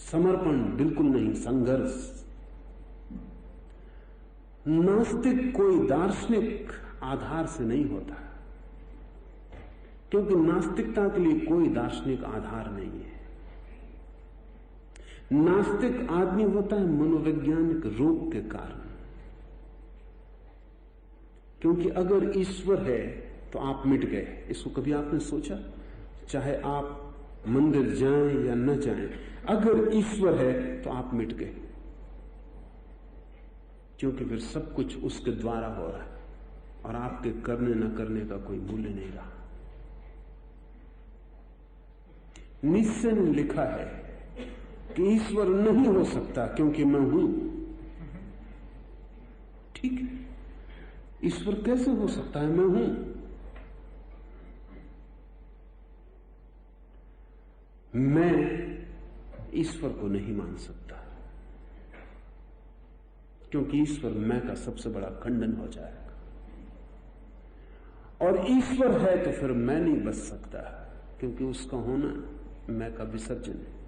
समर्पण बिल्कुल नहीं, संघर्ष। नास्तिक कोई दार्शनिक आधार से नहीं होता, क्योंकि नास्तिकता के लिए कोई दार्शनिक आधार नहीं है। नास्तिक आदमी होता है मनोवैज्ञानिक रोग के कारण, क्योंकि अगर ईश्वर है तो आप मिट गए। इसको कभी आपने सोचा? चाहे आप मंदिर जाएं या न जाएं, अगर ईश्वर है तो आप मिट गए, क्योंकि फिर सब कुछ उसके द्वारा हो रहा है और आपके करने न करने का कोई मूल्य नहीं रहा। नीत्शे ने लिखा है कि ईश्वर नहीं हो सकता क्योंकि मैं हूं। ठीक है, ईश्वर कैसे हो सकता है? मैं हूं। मैं ईश्वर को नहीं मान सकता, क्योंकि ईश्वर मैं का सबसे बड़ा खंडन हो जाएगा, और ईश्वर है तो फिर मैं नहीं बच सकता, क्योंकि उसका होना मैं का विसर्जन है।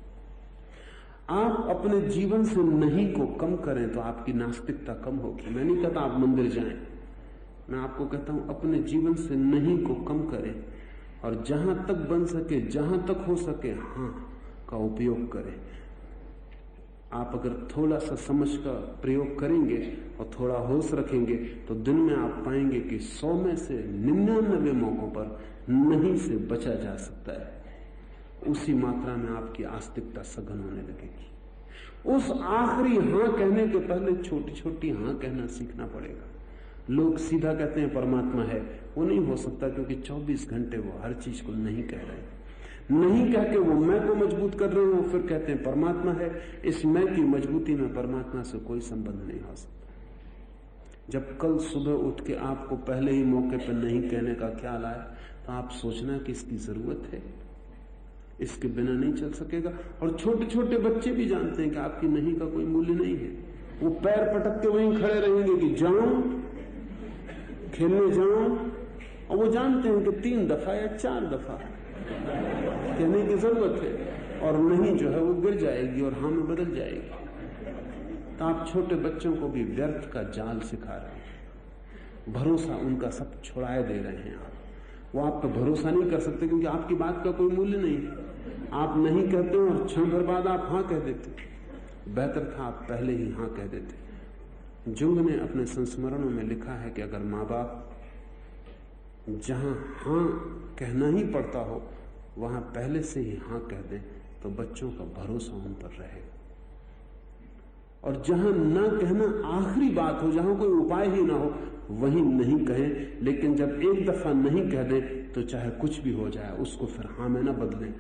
आप अपने जीवन से नहीं को कम करें तो आपकी नास्तिकता कम होगी। मैं नहीं कहता आप मंदिर जाएं, मैं आपको कहता हूं अपने जीवन से नहीं को कम करें और जहां तक बन सके, जहां तक हो सके हां का उपयोग करें। आप अगर थोड़ा सा समझ का प्रयोग करेंगे और थोड़ा होश रखेंगे तो दिन में आप पाएंगे कि 100 में से 99 मौकों पर नहीं से बचा जा सकता है। उसी मात्रा में आपकी आस्तिकता सघन होने लगेगी। उस आखिरी हां कहने के पहले छोटी छोटी हां कहना सीखना पड़ेगा। लोग सीधा कहते हैं परमात्मा है, वो नहीं हो सकता, क्योंकि 24 घंटे वो हर चीज को नहीं कह रहे हैं। नहीं कह के वो मैं को मजबूत कर रहे हो, फिर कहते हैं परमात्मा है। इस मैं की मजबूती में परमात्मा से कोई संबंध नहीं हो सकता। जब कल सुबह उठ के आपको पहले ही मौके पर नहीं कहने का ख्याल आया तो आप सोचना कि इसकी जरूरत है, इसके बिना नहीं चल सकेगा। और छोटे छोटे बच्चे भी जानते हैं कि आपकी नहीं का कोई मूल्य नहीं है। वो पैर पटक के वहीं खड़े रहेंगे कि जाऊं खेलने जाऊं, और वो जानते हैं कि 3 दफा या 4 दफा कहने की जरूरत है, और नहीं जो है वो गिर जाएगी और हाँ में बदल जाएगी। तो आप छोटे बच्चों को भी व्यर्थ का जाल सिखा रहे हैं, भरोसा उनका सब छुड़ाए दे रहे हैं। आप वो आप पर भरोसा नहीं कर सकते, क्योंकि आपकी बात का कोई मूल्य नहीं है। आप नहीं कहते और क्षण भर बाद आप हाँ कह देते। बेहतर था आप पहले ही हाँ कह देते। जुंग ने अपने संस्मरणों में लिखा है कि अगर माँ बाप जहां हाँ कहना ही पड़ता हो वहां पहले से ही हाँ कह दें तो बच्चों का भरोसा उन पर रहेगा। और जहां ना कहना आखिरी बात हो, जहां कोई उपाय ही ना हो, वहीं नहीं कहें। लेकिन जब एक दफा नहीं कह दें तो चाहे कुछ भी हो जाए उसको फिर हाँ में ना बदलें,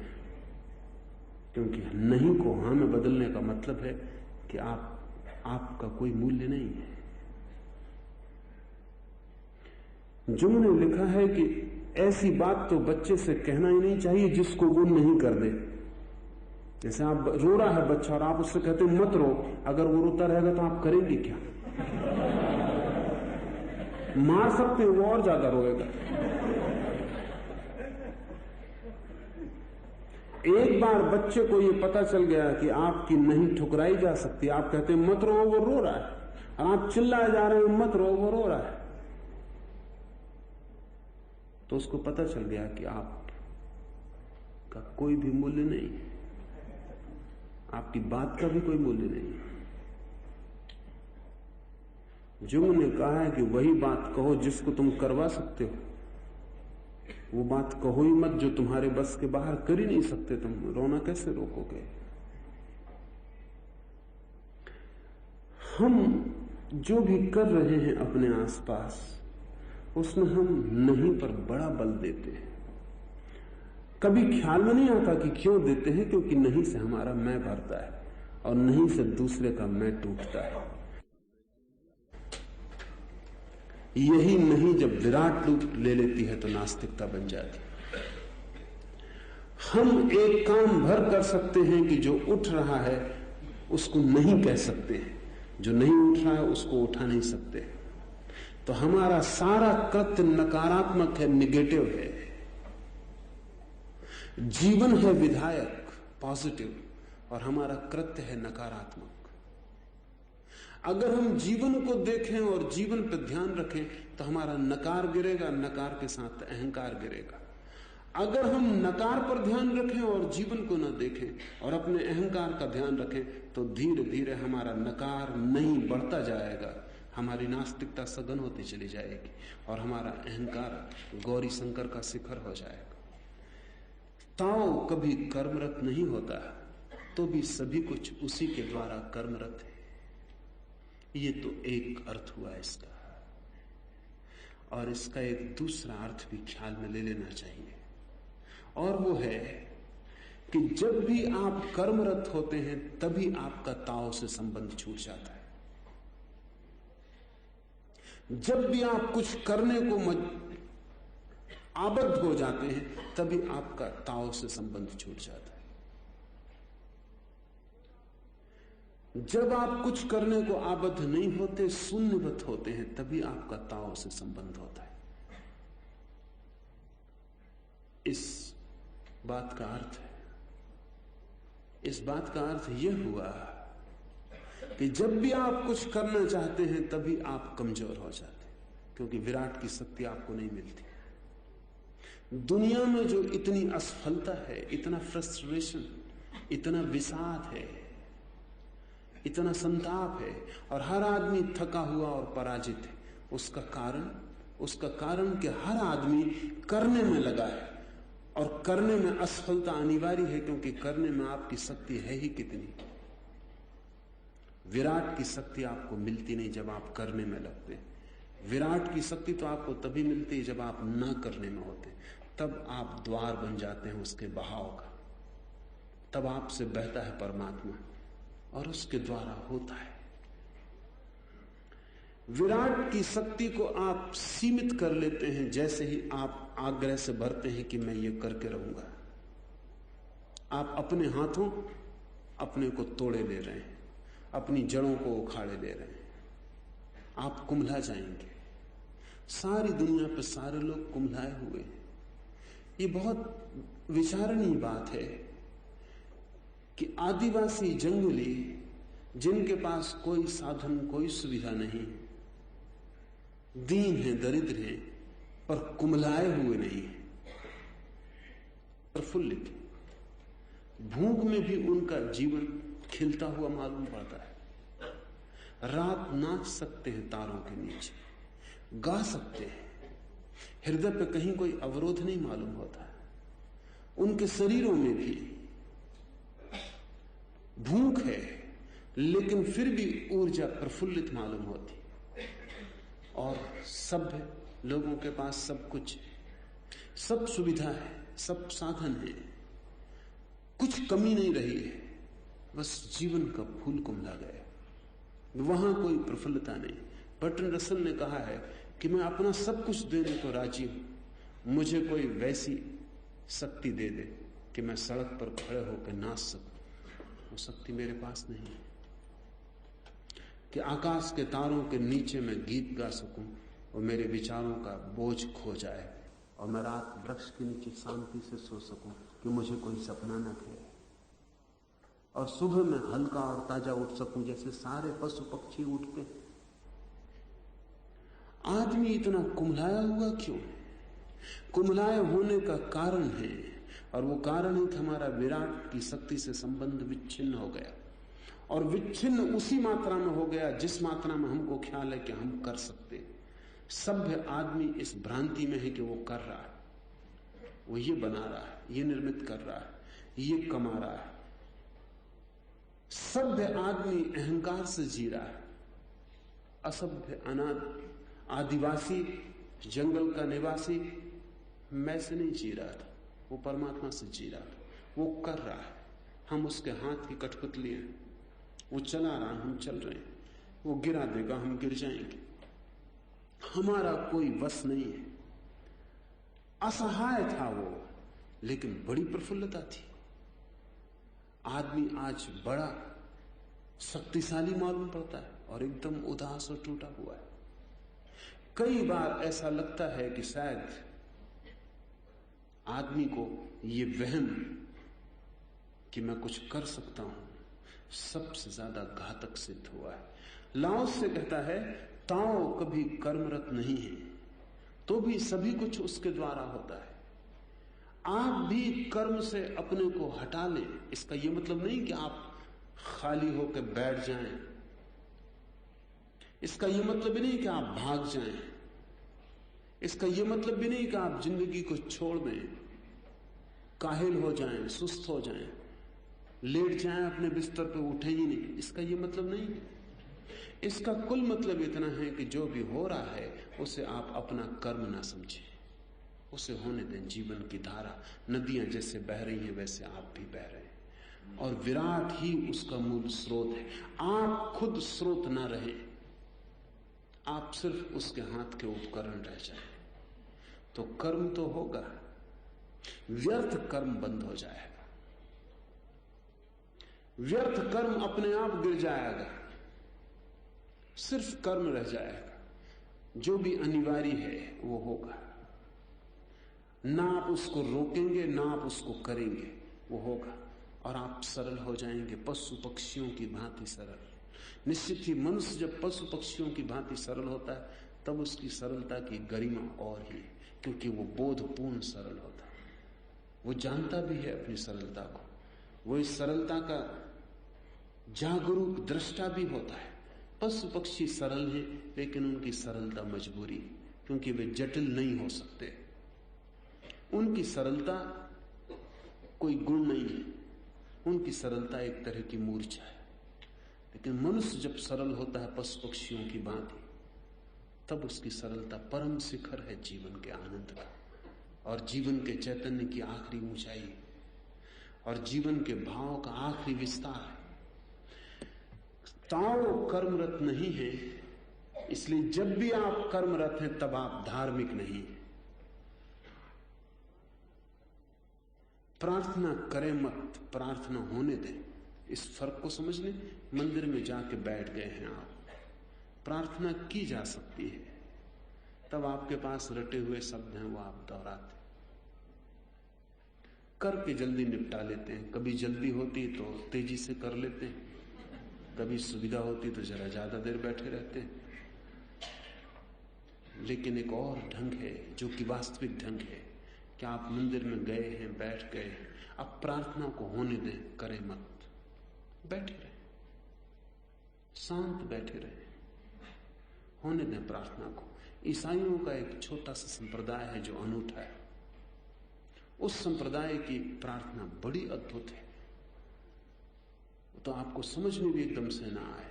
क्योंकि नहीं को हाँ में बदलने का मतलब है कि आपका कोई मूल्य नहीं है। जुंग ने लिखा है कि ऐसी बात तो बच्चे से कहना ही नहीं चाहिए जिसको वो नहीं कर दे। जैसे आप रो रहा है बच्चा और आप उससे कहते हैं मत रो, अगर वो रोता रहेगा तो आप करेंगे क्या? मार सकते हैं, वो और ज्यादा रोएगा। एक बार बच्चे को ये पता चल गया कि आपकी नहीं ठुकराई जा सकती, आप कहते हैं मत रो, वो रो रहा है, और आप चिल्लाए जा रहे हैं मत रो, वो रो रहा है, तो उसको पता चल गया कि आपका कोई भी मूल्य नहीं, आपकी बात का भी कोई मूल्य नहीं। जुंग ने कहा है कि वही बात कहो जिसको तुम करवा सकते हो, वो बात कहो ही मत जो तुम्हारे बस के बाहर कर ही नहीं सकते। तुम रोना कैसे रोकोगे? हम जो भी कर रहे हैं अपने आसपास उसमें हम नहीं पर बड़ा बल देते हैं। कभी ख्याल में नहीं आता कि क्यों देते हैं, क्योंकि नहीं से हमारा मैं भरता है और नहीं से दूसरे का मैं टूटता है। यही नहीं जब विराट रूप ले लेती है तो नास्तिकता बन जाती है। हम एक काम भर कर सकते हैं कि जो उठ रहा है उसको नहीं कह सकते हैं, जो नहीं उठ रहा है उसको उठा नहीं सकते। तो हमारा सारा कृत्य नकारात्मक है, निगेटिव है। जीवन है विधायक, पॉजिटिव, और हमारा कृत्य है नकारात्मक। अगर हम जीवन को देखें और जीवन पर ध्यान रखें तो हमारा नकार गिरेगा, नकार के साथ अहंकार गिरेगा। अगर हम नकार पर ध्यान रखें और जीवन को न देखें और अपने अहंकार का ध्यान रखें तो धीरे धीरे हमारा नकार नहीं बढ़ता जाएगा, हमारी नास्तिकता सघन होती चली जाएगी और हमारा अहंकार गौरी शंकर का शिखर हो जाएगा। ताओ कभी कर्मरत नहीं होता, तो भी सभी कुछ उसी के द्वारा कर्मरत है। ये तो एक अर्थ हुआ इसका, और इसका एक दूसरा अर्थ भी ख्याल में ले लेना चाहिए, और वो है कि जब भी आप कर्मरत होते हैं तभी आपका ताओ से संबंध छूट जाता है। जब भी आप कुछ करने को आबद्ध हो जाते हैं तभी आपका ताओ से संबंध छूट जाता है। जब आप कुछ करने को आबद्ध नहीं होते, शून्यवत होते हैं, तभी आपका ताओ से संबंध होता है। इस बात का अर्थ है, इस बात का अर्थ यह हुआ कि जब भी आप कुछ करना चाहते हैं तभी आप कमजोर हो जाते हैं, क्योंकि विराट की शक्ति आपको नहीं मिलती। दुनिया में जो इतनी असफलता है, इतना फ्रस्ट्रेशन, इतना विषाद है, इतना संताप है, और हर आदमी थका हुआ और पराजित है, उसका कारण कि हर आदमी करने में लगा है, और करने में असफलता अनिवार्य है, क्योंकि करने में आपकी शक्ति है ही कितनी। विराट की शक्ति आपको मिलती नहीं जब आप करने में लगते हैं। विराट की शक्ति तो आपको तभी मिलती है जब आप ना करने में होते, तब आप द्वार बन जाते हैं उसके बहाव का, तब आपसे बहता है परमात्मा और उसके द्वारा होता है। विराट की शक्ति को आप सीमित कर लेते हैं जैसे ही आप आग्रह से भरते हैं कि मैं ये करके रहूंगा। आप अपने हाथों अपने को तोड़े ले रहे हैं, अपनी जड़ों को उखाड़े ले रहे हैं, आप कुम्हला जाएंगे। सारी दुनिया पर सारे लोग कुम्हलाए हुए हैं। ये बहुत विचारणीय बात है कि आदिवासी जंगली जिनके पास कोई साधन, कोई सुविधा नहीं, दीन है, दरिद्र है, पर कुम्हलाए हुए नहीं, प्रफुल्लित, भूख में भी उनका जीवन खिलता हुआ मालूम पड़ता है। रात नाच सकते हैं तारों के नीचे, गा सकते हैं, हृदय पे कहीं कोई अवरोध नहीं मालूम होता। उनके शरीरों में भी भूख है, लेकिन फिर भी ऊर्जा प्रफुल्लित मालूम होती। और सभ्य लोगों के पास सब कुछ, सब सुविधा है, सब साधन है, कुछ कमी नहीं रही है, बस जीवन का फूल कुम्हला गया, वहां कोई प्रफुल्लता नहीं। बर्ट्रैंड रसल ने कहा है कि मैं अपना सब कुछ देने को राजी हूं, मुझे कोई वैसी शक्ति दे दे कि मैं सड़क पर खड़े होकर नाच सकूं। वो शक्ति मेरे पास नहीं है कि आकाश के तारों के नीचे मैं गीत गा सकूं और मेरे विचारों का बोझ खो जाए और मैं रात वृक्ष के नीचे शांति से सो सकूं कि मुझे कोई सपना न घेरे, और सुबह में हल्का और ताजा उठ सकूं जैसे सारे पशु पक्षी उठते हैं। आदमी इतना कुम्हलाया हुआ क्यों है? कुम्हलाए होने का कारण है, और वो कारण है कि हमारा विराट की शक्ति से संबंध विच्छिन्न हो गया, और विच्छिन्न उसी मात्रा में हो गया जिस मात्रा में हमको ख्याल है कि हम कर सकते हैं। सभ्य आदमी इस भ्रांति में है कि वो कर रहा है, वो ये बना रहा है, ये निर्मित कर रहा है, ये कमा रहा है। सभ्य आदमी अहंकार से जी रहा है, असभ्य अनाथ आदिवासी जंगल का निवासी मैं से नहीं जी रहा था, वो परमात्मा से जी रहा था। वो कर रहा है, हम उसके हाथ की कठपुतली हैं। वो चला रहा है, हम चल रहे हैं। वो गिरा देगा, हम गिर जाएंगे। हमारा कोई वश नहीं है। असहाय था वो, लेकिन बड़ी प्रफुल्लता थी। आदमी आज बड़ा शक्तिशाली मालूम पड़ता है और एकदम उदास और टूटा हुआ है। कई बार ऐसा लगता है कि शायद आदमी को ये वहम कि मैं कुछ कर सकता हूं सबसे ज्यादा घातक सिद्ध हुआ है। लाओस से कहता है, ताओ कभी कर्मरत नहीं है तो भी सभी कुछ उसके द्वारा होता है। आप भी कर्म से अपने को हटा लें। इसका यह मतलब नहीं कि आप खाली होकर बैठ जाएं। इसका यह मतलब भी नहीं कि आप भाग जाएं। इसका यह मतलब भी नहीं कि आप जिंदगी को छोड़ दें, काहिल हो जाएं, सुस्त हो जाएं, लेट जाएं अपने बिस्तर पे, उठे ही नहीं। इसका यह मतलब नहीं है। इसका कुल मतलब इतना है कि जो भी हो रहा है उसे आप अपना कर्म ना समझें, उसे होने दें। जीवन की धारा, नदियां जैसे बह रही हैं वैसे आप भी बह रहे हैं और विराट ही उसका मूल स्रोत है। आप खुद स्रोत ना रहे, आप सिर्फ उसके हाथ के उपकरण रह जाए तो कर्म तो होगा, व्यर्थ कर्म बंद हो जाएगा। व्यर्थ कर्म अपने आप गिर जाएगा, सिर्फ कर्म रह जाएगा। जो भी अनिवार्य है वो होगा। ना आप उसको रोकेंगे ना आप उसको करेंगे, वो होगा और आप सरल हो जाएंगे, पशु पक्षियों की भांति सरल। निश्चित ही मनुष्य जब पशु पक्षियों की भांति सरल होता है तब उसकी सरलता की गरिमा और ही है, क्योंकि वो बोधपूर्ण सरल होता है। वो जानता भी है अपनी सरलता को, वो इस सरलता का जागरूक दृष्टा भी होता है। पशु पक्षी सरल हैं लेकिन उनकी सरलता मजबूरी, क्योंकि वे जटिल नहीं हो सकते। उनकी सरलता कोई गुण नहीं है, उनकी सरलता एक तरह की मूर्छा है। लेकिन मनुष्य जब सरल होता है पशु पक्षियों की भांति, तब उसकी सरलता परम शिखर है जीवन के आनंद का और जीवन के चैतन्य की आखिरी ऊंचाई और जीवन के भाव का आखिरी विस्तार है। ताओ कर्मरत नहीं है, इसलिए जब भी आप कर्मरत हैं तब आप धार्मिक नहीं हैं। प्रार्थना करें मत, प्रार्थना होने दें। इस फर्क को समझ लें। मंदिर में जाके बैठ गए हैं आप, प्रार्थना की जा सकती है, तब आपके पास रटे हुए शब्द हैं वो आप दोहराते करके जल्दी निपटा लेते हैं। कभी जल्दी होती तो तेजी से कर लेते हैं, कभी सुविधा होती तो जरा ज्यादा देर बैठे रहते हैं। लेकिन एक और ढंग है जो कि वास्तविक ढंग है कि आप मंदिर में गए हैं, बैठ गए हैं, अब प्रार्थना को होने दें, करें मत, बैठे रहे, शांत बैठे रहे, होने दें प्रार्थना को। ईसाइयों का एक छोटा सा संप्रदाय है जो अनूठा है। उस संप्रदाय की प्रार्थना बड़ी अद्भुत है, तो आपको समझ में भी एकदम से ना आए,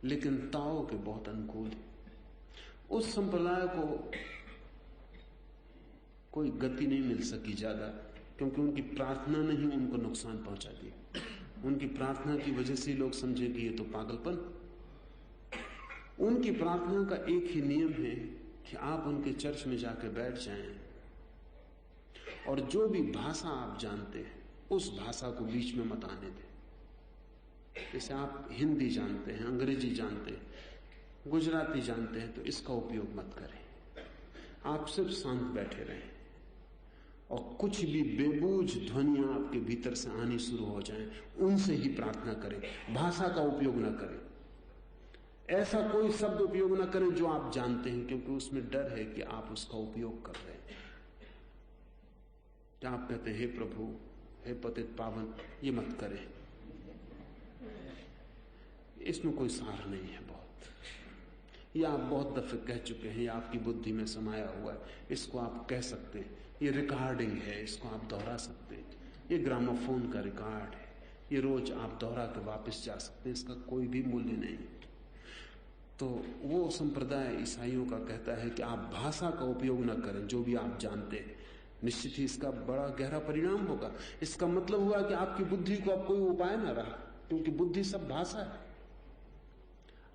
लेकिन ताओ के बहुत अनुकूल है। उस संप्रदाय को कोई गति नहीं मिल सकी ज्यादा, क्योंकि उनकी प्रार्थना ने ही उनको नुकसान पहुंचा दिया। उनकी प्रार्थना की वजह से लोग समझे कि ये तो पागलपन। उनकी प्रार्थना का एक ही नियम है कि आप उनके चर्च में जाकर बैठ जाएं और जो भी भाषा आप जानते हैं उस भाषा को बीच में मत आने दें। जैसे आप हिंदी जानते हैं, अंग्रेजी जानते हैं, गुजराती जानते हैं, तो इसका उपयोग मत करें। आप सिर्फ शांत बैठे रहें और कुछ भी बेबूझ ध्वनियां आपके भीतर से आनी शुरू हो जाएं, उनसे ही प्रार्थना करें। भाषा का उपयोग ना करें, ऐसा कोई शब्द उपयोग ना करें जो आप जानते हैं, क्योंकि उसमें डर है कि आप उसका उपयोग कर रहे हैं। क्या आप कहते हैं हे प्रभु, हे पतित पावन, ये मत करें, इसमें कोई सार नहीं है। बहुत ये आप बहुत दफे कह चुके हैं, ये आपकी बुद्धि में समाया हुआ है, इसको आप कह सकते हैं। ये रिकॉर्डिंग है, इसको आप दोहरा सकते हैं। ये ग्रामोफोन का रिकॉर्ड है, ये रोज आप दोहरा के वापस जा सकते हैं, इसका कोई भी मूल्य नहीं। तो वो संप्रदाय ईसाइयों का कहता है कि आप भाषा का उपयोग न करें, जो भी आप जानते हैं। निश्चित ही इसका बड़ा गहरा परिणाम होगा। इसका मतलब हुआ कि आपकी बुद्धि को अब कोई उपाय ना रहा, क्योंकि बुद्धि सब भाषा है।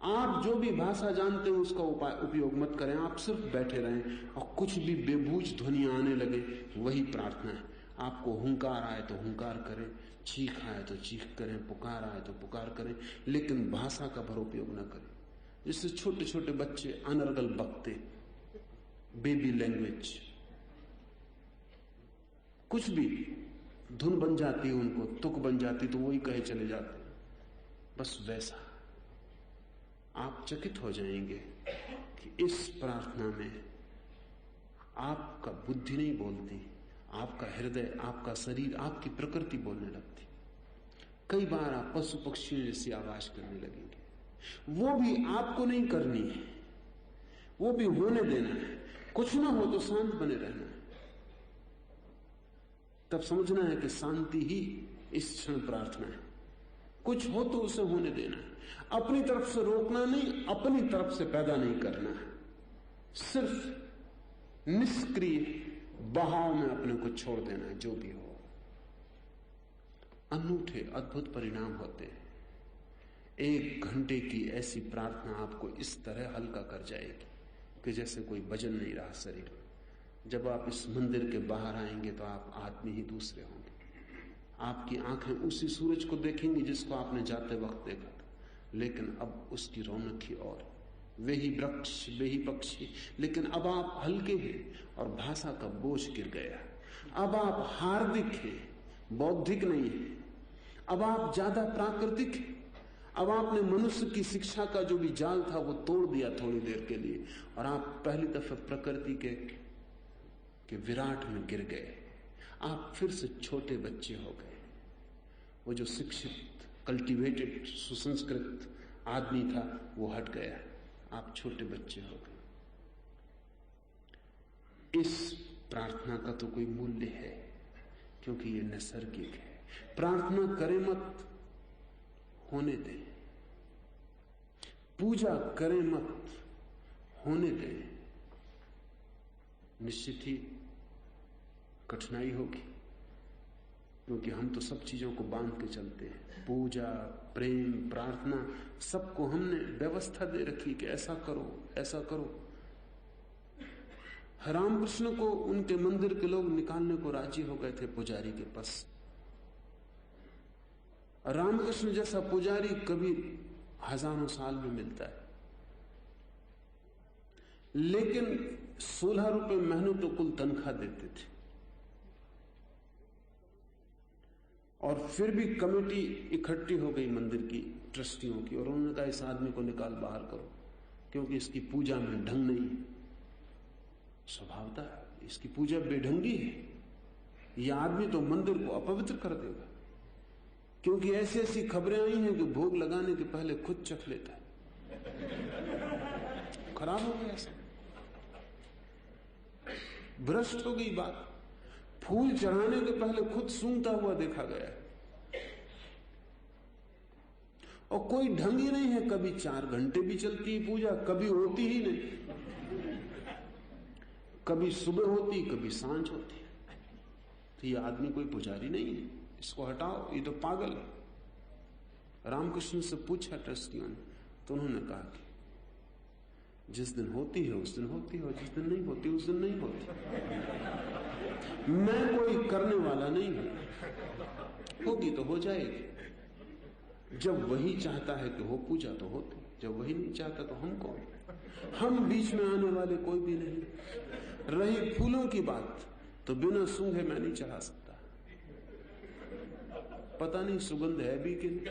आप जो भी भाषा जानते हैं उसका उपयोग मत करें, आप सिर्फ बैठे रहें और कुछ भी बेबूझ ध्वनियां आने लगे, वही प्रार्थना है। आपको हुंकार आए तो हुंकार करें, चीख आए तो चीख करें, पुकार आए तो पुकार करें, लेकिन भाषा का भरोपयोग न करें। जिससे छोटे छोटे बच्चे अनर्गल बकते, बेबी लैंग्वेज, कुछ भी धुन बन जाती है, उनको तुक बन जाती तो वही कहे चले जाते, बस वैसा। आप चकित हो जाएंगे कि इस प्रार्थना में आपका बुद्धि नहीं बोलती, आपका हृदय, आपका शरीर, आपकी प्रकृति बोलने लगती। कई बार आप पशु पक्षियों जैसी आवाज करने लगेंगे। वो भी आपको नहीं करनी है, वो भी होने देना है। कुछ ना हो तो शांत बने रहना है। तब समझना है कि शांति ही इस क्षण प्रार्थना है। कुछ हो तो उसे होने देना है, अपनी तरफ से रोकना नहीं, अपनी तरफ से पैदा नहीं करना है। सिर्फ निष्क्रिय बहाव में अपने को छोड़ देना है। जो भी हो, अनूठे अद्भुत परिणाम होते हैं। 1 घंटे की ऐसी प्रार्थना आपको इस तरह हल्का कर जाएगी कि जैसे कोई वजन नहीं रहा शरीर में। जब आप इस मंदिर के बाहर आएंगे तो आप आदमी ही दूसरे होंगे। आपकी आंखें उसी सूरज को देखेंगी जिसको आपने जाते वक्त देखा था, लेकिन अब उसकी रौनक ही और। वे ही वृक्ष, वे ही पक्षी, लेकिन अब आप हल्के हैं और भाषा का बोझ गिर गया। अब आप हार्दिक हैं, बौद्धिक नहीं है। अब आप ज्यादा प्राकृतिक हैं। अब आपने मनुष्य की शिक्षा का जो भी जाल था वो तोड़ दिया थोड़ी देर के लिए, और आप पहली दफे प्रकृति के विराट में गिर गए। आप फिर से छोटे बच्चे हो गए। वो जो शिक्षित, कल्टीवेटेड, सुसंस्कृत आदमी था वो हट गया, आप छोटे बच्चे हो गए। इस प्रार्थना का तो कोई मूल्य है, क्योंकि ये नैसर्गिक है। प्रार्थना करें मत, होने दें। पूजा करें मत, होने दें। निश्चित ही कठिनाई होगी, क्योंकि हम तो सब चीजों को बांध के चलते हैं। पूजा, प्रेम, प्रार्थना, सबको हमने व्यवस्था दे रखी कि ऐसा करो, ऐसा करो। रामकृष्ण को उनके मंदिर के लोग निकालने को राजी हो गए थे पुजारी के पास। रामकृष्ण जैसा पुजारी कभी हजारों साल में मिलता है, लेकिन 16 रुपए महीने तो कुल तनख्वाह देते थे। और फिर भी कमेटी इकट्ठी हो गई मंदिर की, ट्रस्टियों की, और उन्होंने कहा इस आदमी को निकाल बाहर करो, क्योंकि इसकी पूजा में ढंग नहीं। स्वभावतः इसकी पूजा बेढंगी है। यह आदमी तो मंदिर को अपवित्र कर देगा, क्योंकि ऐसी ऐसी खबरें आई हैं कि भोग लगाने के पहले खुद चख लेता है। खराब हो गया सब, भ्रष्ट हो गई बात। फूल चढ़ाने के पहले खुद सूंघता हुआ देखा गया है, और कोई ढंग ही नहीं है। कभी 4 घंटे भी चलती है पूजा, कभी होती ही नहीं। कभी सुबह होती, कभी सांझ होती। तो ये आदमी कोई पुजारी नहीं है, इसको हटाओ, ये तो पागल है। रामकृष्ण से पूछा ट्रस्टियों ने, तो उन्होंने कहा कि जिस दिन होती है उस दिन होती है, और जिस दिन नहीं होती उस दिन नहीं होती। मैं कोई करने वाला नहीं हूं, होगी तो हो जाएगी। जब वही चाहता है कि हो पूजा तो होती, जब वही नहीं चाहता तो हम कौन? हम बीच में आने वाले कोई भी नहीं। रही फूलों की बात, तो बिना सूंघे मैं नहीं चढ़ा सकता। पता नहीं सुगंध है भी कि नहीं।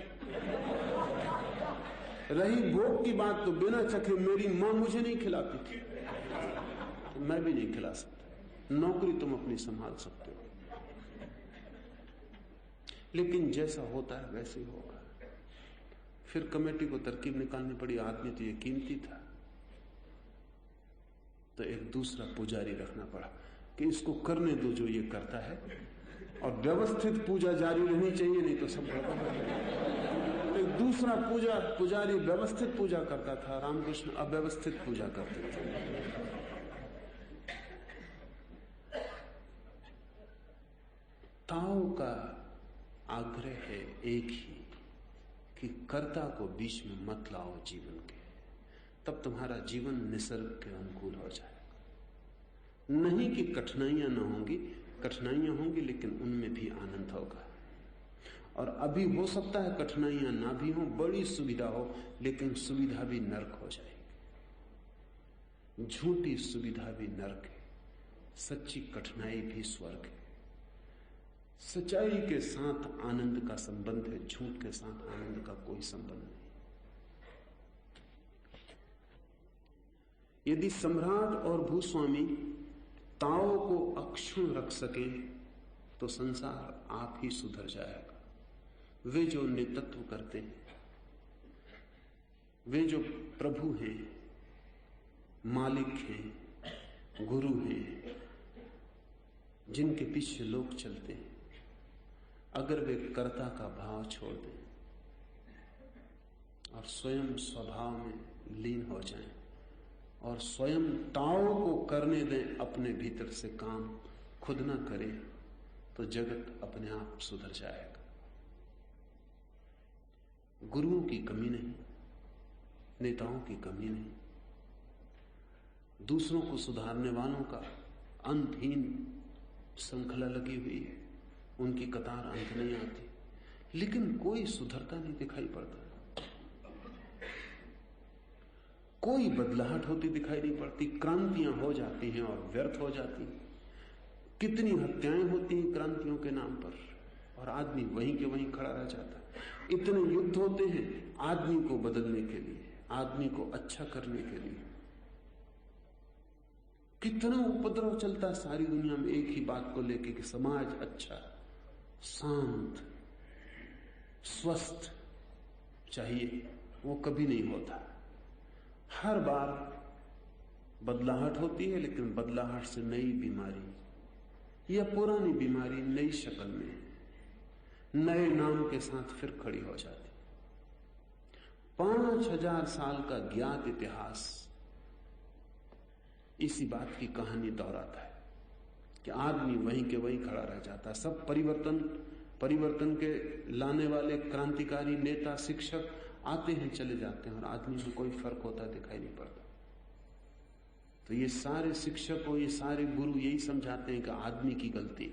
रही भोग की बात, तो बिना चखे मेरी मां मुझे नहीं खिलाती थी, तो मैं भी नहीं खिला सकता। नौकरी तुम अपनी संभाल सकते हो, लेकिन जैसा होता है वैसे ही होगा। फिर कमेटी को तरकीब निकालनी पड़ी। आदमी तो ये कीमती था, तो एक दूसरा पुजारी रखना पड़ा कि इसको करने दो जो ये करता है, और व्यवस्थित पूजा जारी रहनी चाहिए, नहीं तो सब गड़बड़ हो जाएगा। एक दूसरा पुजारी व्यवस्थित पूजा करता था, रामकृष्ण अव्यवस्थित पूजा करते थे। ताओ का आग्रह है एक ही, कि कर्ता को बीच में मत लाओ जीवन के, तब तुम्हारा जीवन निसर्ग के अनुकूल हो जाएगा। नहीं कि कठिनाइयां ना होंगी, कठिनाइयां होंगी, लेकिन उनमें भी आनंद होगा। और अभी हो सकता है कठिनाइयां ना भी हो, बड़ी सुविधा हो, लेकिन सुविधा भी नरक हो जाएगी। झूठी सुविधा भी नरक है, सच्ची कठिनाई भी स्वर्ग है। सच्चाई के साथ आनंद का संबंध है, झूठ के साथ आनंद का कोई संबंध नहीं। यदि सम्राट और भूस्वामी ताओ को अक्षुण्ण रख सके तो संसार आप ही सुधर जाएगा। वे जो नेतृत्व करते हैं, वे जो प्रभु हैं, मालिक हैं, गुरु हैं, जिनके पीछे लोग चलते हैं, अगर वे कर्ता का भाव छोड़ दें और स्वयं स्वभाव में लीन हो जाएं और स्वयं ताओ को करने दें, अपने भीतर से काम खुद ना करें, तो जगत अपने आप सुधर जाएगा। गुरुओं की कमी नहीं, नेताओं की कमी नहीं, दूसरों को सुधारने वालों का अंतहीन श्रृंखला लगी हुई है, उनकी कतार अंत नहीं आती, लेकिन कोई सुधरता नहीं दिखाई पड़ता, कोई बदलाहट होती दिखाई नहीं पड़ती। क्रांतियां हो जाती हैं और व्यर्थ हो जाती हैं। कितनी हत्याएं होती हैं क्रांतियों के नाम पर, और आदमी वहीं के वहीं खड़ा रह जाता है। इतने युद्ध होते हैं आदमी को बदलने के लिए, आदमी को अच्छा करने के लिए। कितना उपद्रव चलता है सारी दुनिया में एक ही बात को लेकर कि समाज अच्छा, शांत, स्वस्थ चाहिए, वो कभी नहीं होता। हर बार बदलाहट होती है, लेकिन बदलाहट से नई बीमारी या पुरानी बीमारी नई शक्ल में, नए नाम के साथ फिर खड़ी हो जाती। 5000 साल का ज्ञात इतिहास इसी बात की कहानी दोहराता है कि आदमी वहीं के वहीं खड़ा रह जाता है। सब परिवर्तन के लाने वाले क्रांतिकारी नेता, शिक्षक आते हैं चले जाते हैं, और आदमी में कोई फर्क होता दिखाई नहीं पड़ता। तो ये सारे शिक्षक और ये सारे गुरु यही समझाते हैं कि आदमी की गलती,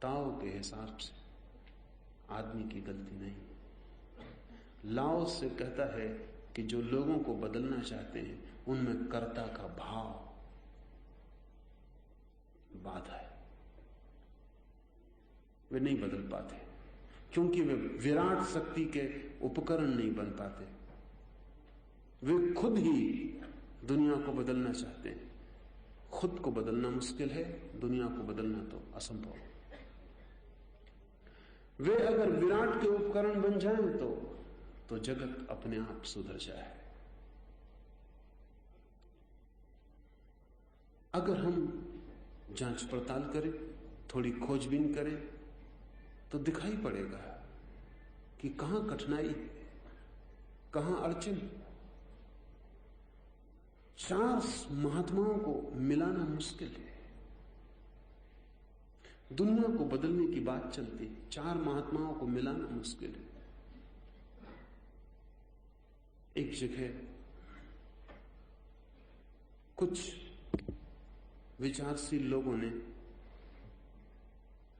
ताओ के हिसाब से आदमी की गलती नहीं। लाओ से कहता है कि जो लोगों को बदलना चाहते हैं उनमें कर्ता का भाव बाधा है, वे नहीं बदल पाते क्योंकि वे विराट शक्ति के उपकरण नहीं बन पाते। वे खुद ही दुनिया को बदलना चाहते हैं। खुद को बदलना मुश्किल है, दुनिया को बदलना तो असंभव। वे अगर विराट के उपकरण बन जाएं तो जगत अपने आप सुधर जाए। अगर हम जांच पड़ताल करें, थोड़ी खोजबीन करें, तो दिखाई पड़ेगा कि कहां कठिनाई, कहां अड़चन। 4 महात्माओं को मिलाना मुश्किल है। दुनिया को बदलने की बात चलती, 4 महात्माओं को मिलाना मुश्किल है। एक जगह कुछ विचारशील लोगों ने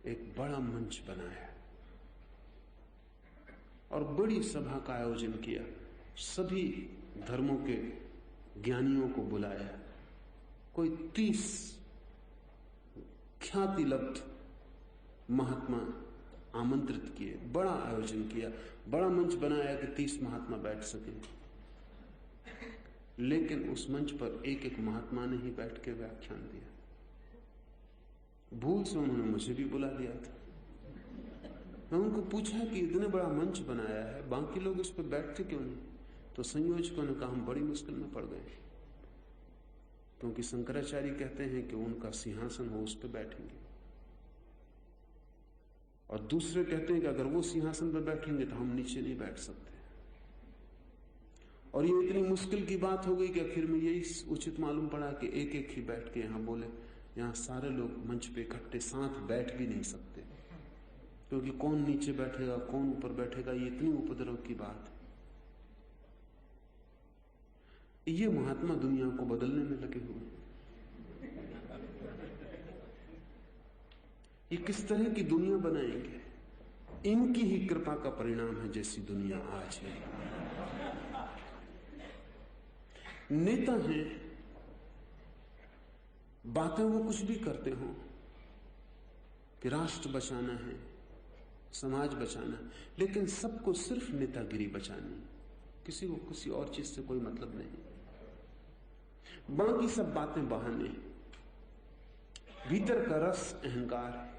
एक बड़ा मंच बनाया और बड़ी सभा का आयोजन किया। सभी धर्मों के ज्ञानियों को बुलाया, कोई 30 ख्याति लब्ध महात्मा आमंत्रित किए, बड़ा आयोजन किया, बड़ा मंच बनाया कि 30 महात्मा बैठ सके। लेकिन उस मंच पर एक एक महात्मा ने ही बैठ के व्याख्यान दिया। भूल से उन्होंने मुझे भी बुला लिया था। मैं उनको पूछा कि इतने बड़ा मंच बनाया है, बाकी लोग इस पर बैठते क्यों नहीं? तो संयोजकों ने कहा हम बड़ी मुश्किल में पड़ गए, क्योंकि शंकराचार्य कहते हैं कि उनका सिंहासन हो उस पर बैठेंगे, और दूसरे कहते हैं कि अगर वो सिंहासन पर बैठेंगे तो हम नीचे नहीं बैठ सकते। और ये इतनी मुश्किल की बात हो गई कि आखिर में यही उचित मालूम पड़ा कि एक एक ही बैठ के यहां बोले। यहां सारे लोग मंच पे इकट्ठे साथ बैठ भी नहीं सकते, क्योंकि कौन नीचे बैठेगा कौन ऊपर बैठेगा, ये इतनी उपद्रव की बात है। ये महात्मा दुनिया को बदलने में लगे हुए हैं। ये किस तरह की दुनिया बनाएंगे? इनकी ही कृपा का परिणाम है जैसी दुनिया आज है। नेता हैं, बातें वो कुछ भी करते हो कि राष्ट्र बचाना है, समाज बचाना है, लेकिन सबको सिर्फ नेतागिरी बचानी, किसी को किसी और चीज से कोई मतलब नहीं। बाकी सब बातें बहाने। भीतर का रस अहंकार है।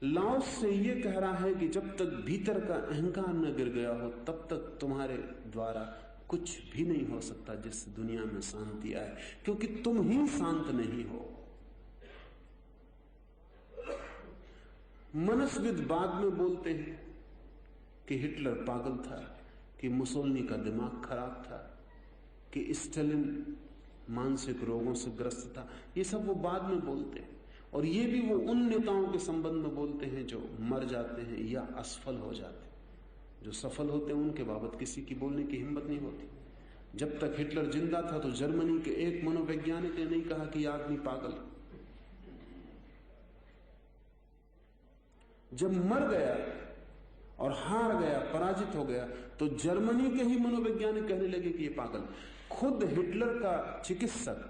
लाओस से यह कह रहा है कि जब तक भीतर का अहंकार न गिर गया हो तब तक तुम्हारे द्वारा कुछ भी नहीं हो सकता जिससे दुनिया में शांति आए, क्योंकि तुम ही शांत नहीं हो। मनस्विद बाद में बोलते हैं कि हिटलर पागल था, कि मुसोलिनी का दिमाग खराब था, कि स्टालिन मानसिक रोगों से ग्रस्त था। ये सब वो बाद में बोलते हैं, और ये भी वो उन नेताओं के संबंध में बोलते हैं जो मर जाते हैं या असफल हो जाते हैं। जो सफल होते हैं उनके बाबत किसी की बोलने की हिम्मत नहीं होती। जब तक हिटलर जिंदा था तो जर्मनी के एक मनोवैज्ञानिक ने नहीं कहा कि यह आदमी पागल है। जब मर गया और हार गया, पराजित हो गया, तो जर्मनी के ही मनोवैज्ञानिक कहने लगे कि यह पागल। खुद हिटलर का चिकित्सक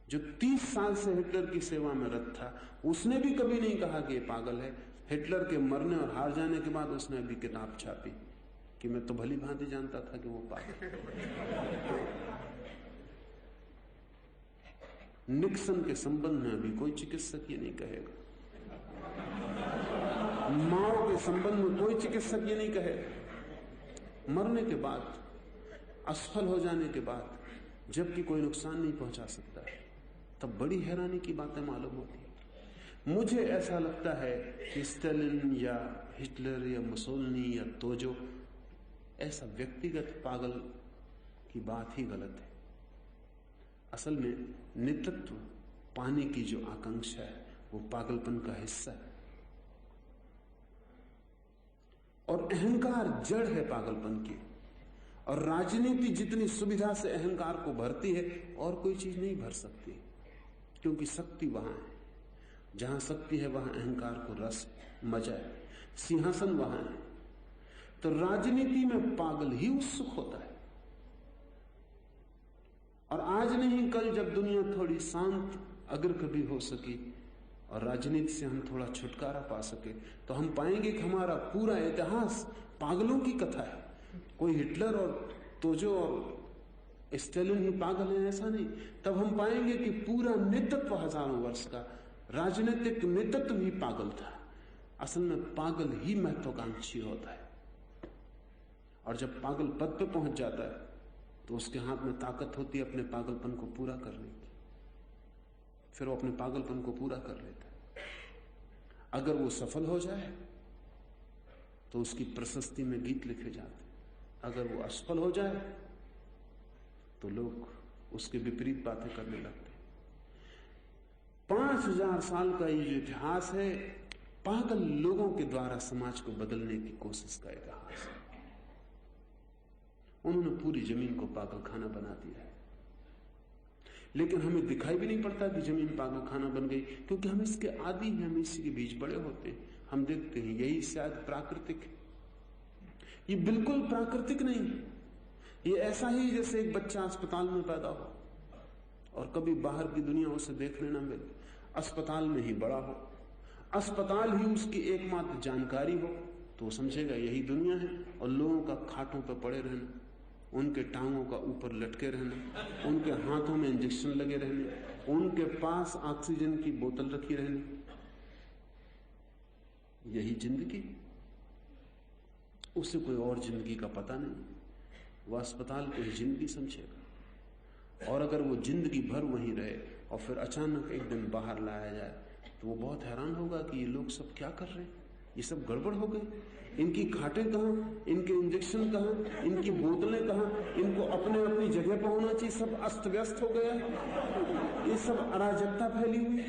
जो 30 साल से हिटलर की सेवा में रत था, उसने भी कभी नहीं कहा कि यह पागल है। हिटलर के मरने और हार जाने के बाद उसने अभी किताब छापी कि मैं तो भली भांति जानता था कि वो पागल है। निक्सन के संबंध में अभी कोई चिकित्सक ये नहीं कहेगा। माओ के संबंध में कोई चिकित्सक ये नहीं कहेगा। मरने के बाद, असफल हो जाने के बाद, जबकि कोई नुकसान नहीं पहुंचा सकता, तब बड़ी हैरानी की बातें मालूम होती है। मुझे ऐसा लगता है कि स्टालिन या हिटलर या मुसोलिनी या तोजो ऐसा व्यक्तिगत पागल की बात ही गलत है। असल में नेतृत्व पाने की जो आकांक्षा है वो पागलपन का हिस्सा है, और अहंकार जड़ है पागलपन की। और राजनीति जितनी सुविधा से अहंकार को भरती है और कोई चीज नहीं भर सकती, क्योंकि शक्ति वहां है। जहां शक्ति है वहां अहंकार को रस, मजा है, सिंहासन वहां है। तो राजनीति में पागल ही उत्सुक होता है। और आज नहीं कल जब दुनिया थोड़ी शांत अगर कभी हो सकी और राजनीति से हम थोड़ा छुटकारा पा सके, तो हम पाएंगे कि हमारा पूरा इतिहास पागलों की कथा है। कोई हिटलर और तोजो और स्टालिन ही पागल है ऐसा नहीं। तब हम पाएंगे कि पूरा नेतृत्व हजारों वर्ष का राजनीतिक नेतृत्व भी पागल था। असल में पागल ही महत्वाकांक्षी होता है, और जब पागल पद पे पहुंच जाता है तो उसके हाथ में ताकत होती है अपने पागलपन को पूरा करने की। फिर वो अपने पागलपन को पूरा कर लेता है। अगर वो सफल हो जाए तो उसकी प्रशस्ति में गीत लिखे जाते हैं। अगर वो असफल हो जाए तो लोग उसके विपरीत बातें करने लगते हैं। 5000 साल का ये इतिहास है पागल लोगों के द्वारा समाज को बदलने की कोशिश का इतिहास है। उन्होंने पूरी जमीन को पागल खाना बना दिया है, लेकिन हमें दिखाई भी नहीं पड़ता कि जमीन पागल खाना बन गई, क्योंकि हम इसके आदी हैं, हम इसी के बीच बड़े होते हैं। हम देखते हैं यही शायद प्राकृतिक है। ये बिल्कुल प्राकृतिक नहीं है। ये ऐसा ही जैसे एक बच्चा अस्पताल में पैदा हो और कभी बाहर की दुनिया उसे देखने ना मिले, अस्पताल में ही बड़ा हो, अस्पताल ही उसकी एकमात्र जानकारी हो, तो वो समझेगा यही दुनिया है। और लोगों का खाटों पर पड़े रहना, उनके टांगों का ऊपर लटके रहना, उनके हाथों में इंजेक्शन लगे रहने, उनके पास ऑक्सीजन की बोतल रखी रहनी, यही जिंदगी। उसे कोई और जिंदगी का पता नहीं। वह अस्पताल को ही जिंदगी समझेगा। और अगर वो जिंदगी भर वहीं रहे और फिर अचानक एक दिन बाहर लाया जाए तो वो बहुत हैरान होगा कि ये लोग सब क्या कर रहे हैं, ये सब गड़बड़ हो गई। इनकी खाटें कहां, इनके इंजेक्शन कहां, इनकी बोतलें कहां, इनको अपने अपनी जगह पर होना चाहिए, सब अस्त व्यस्त हो गया, ये सब अराजकता फैली हुई।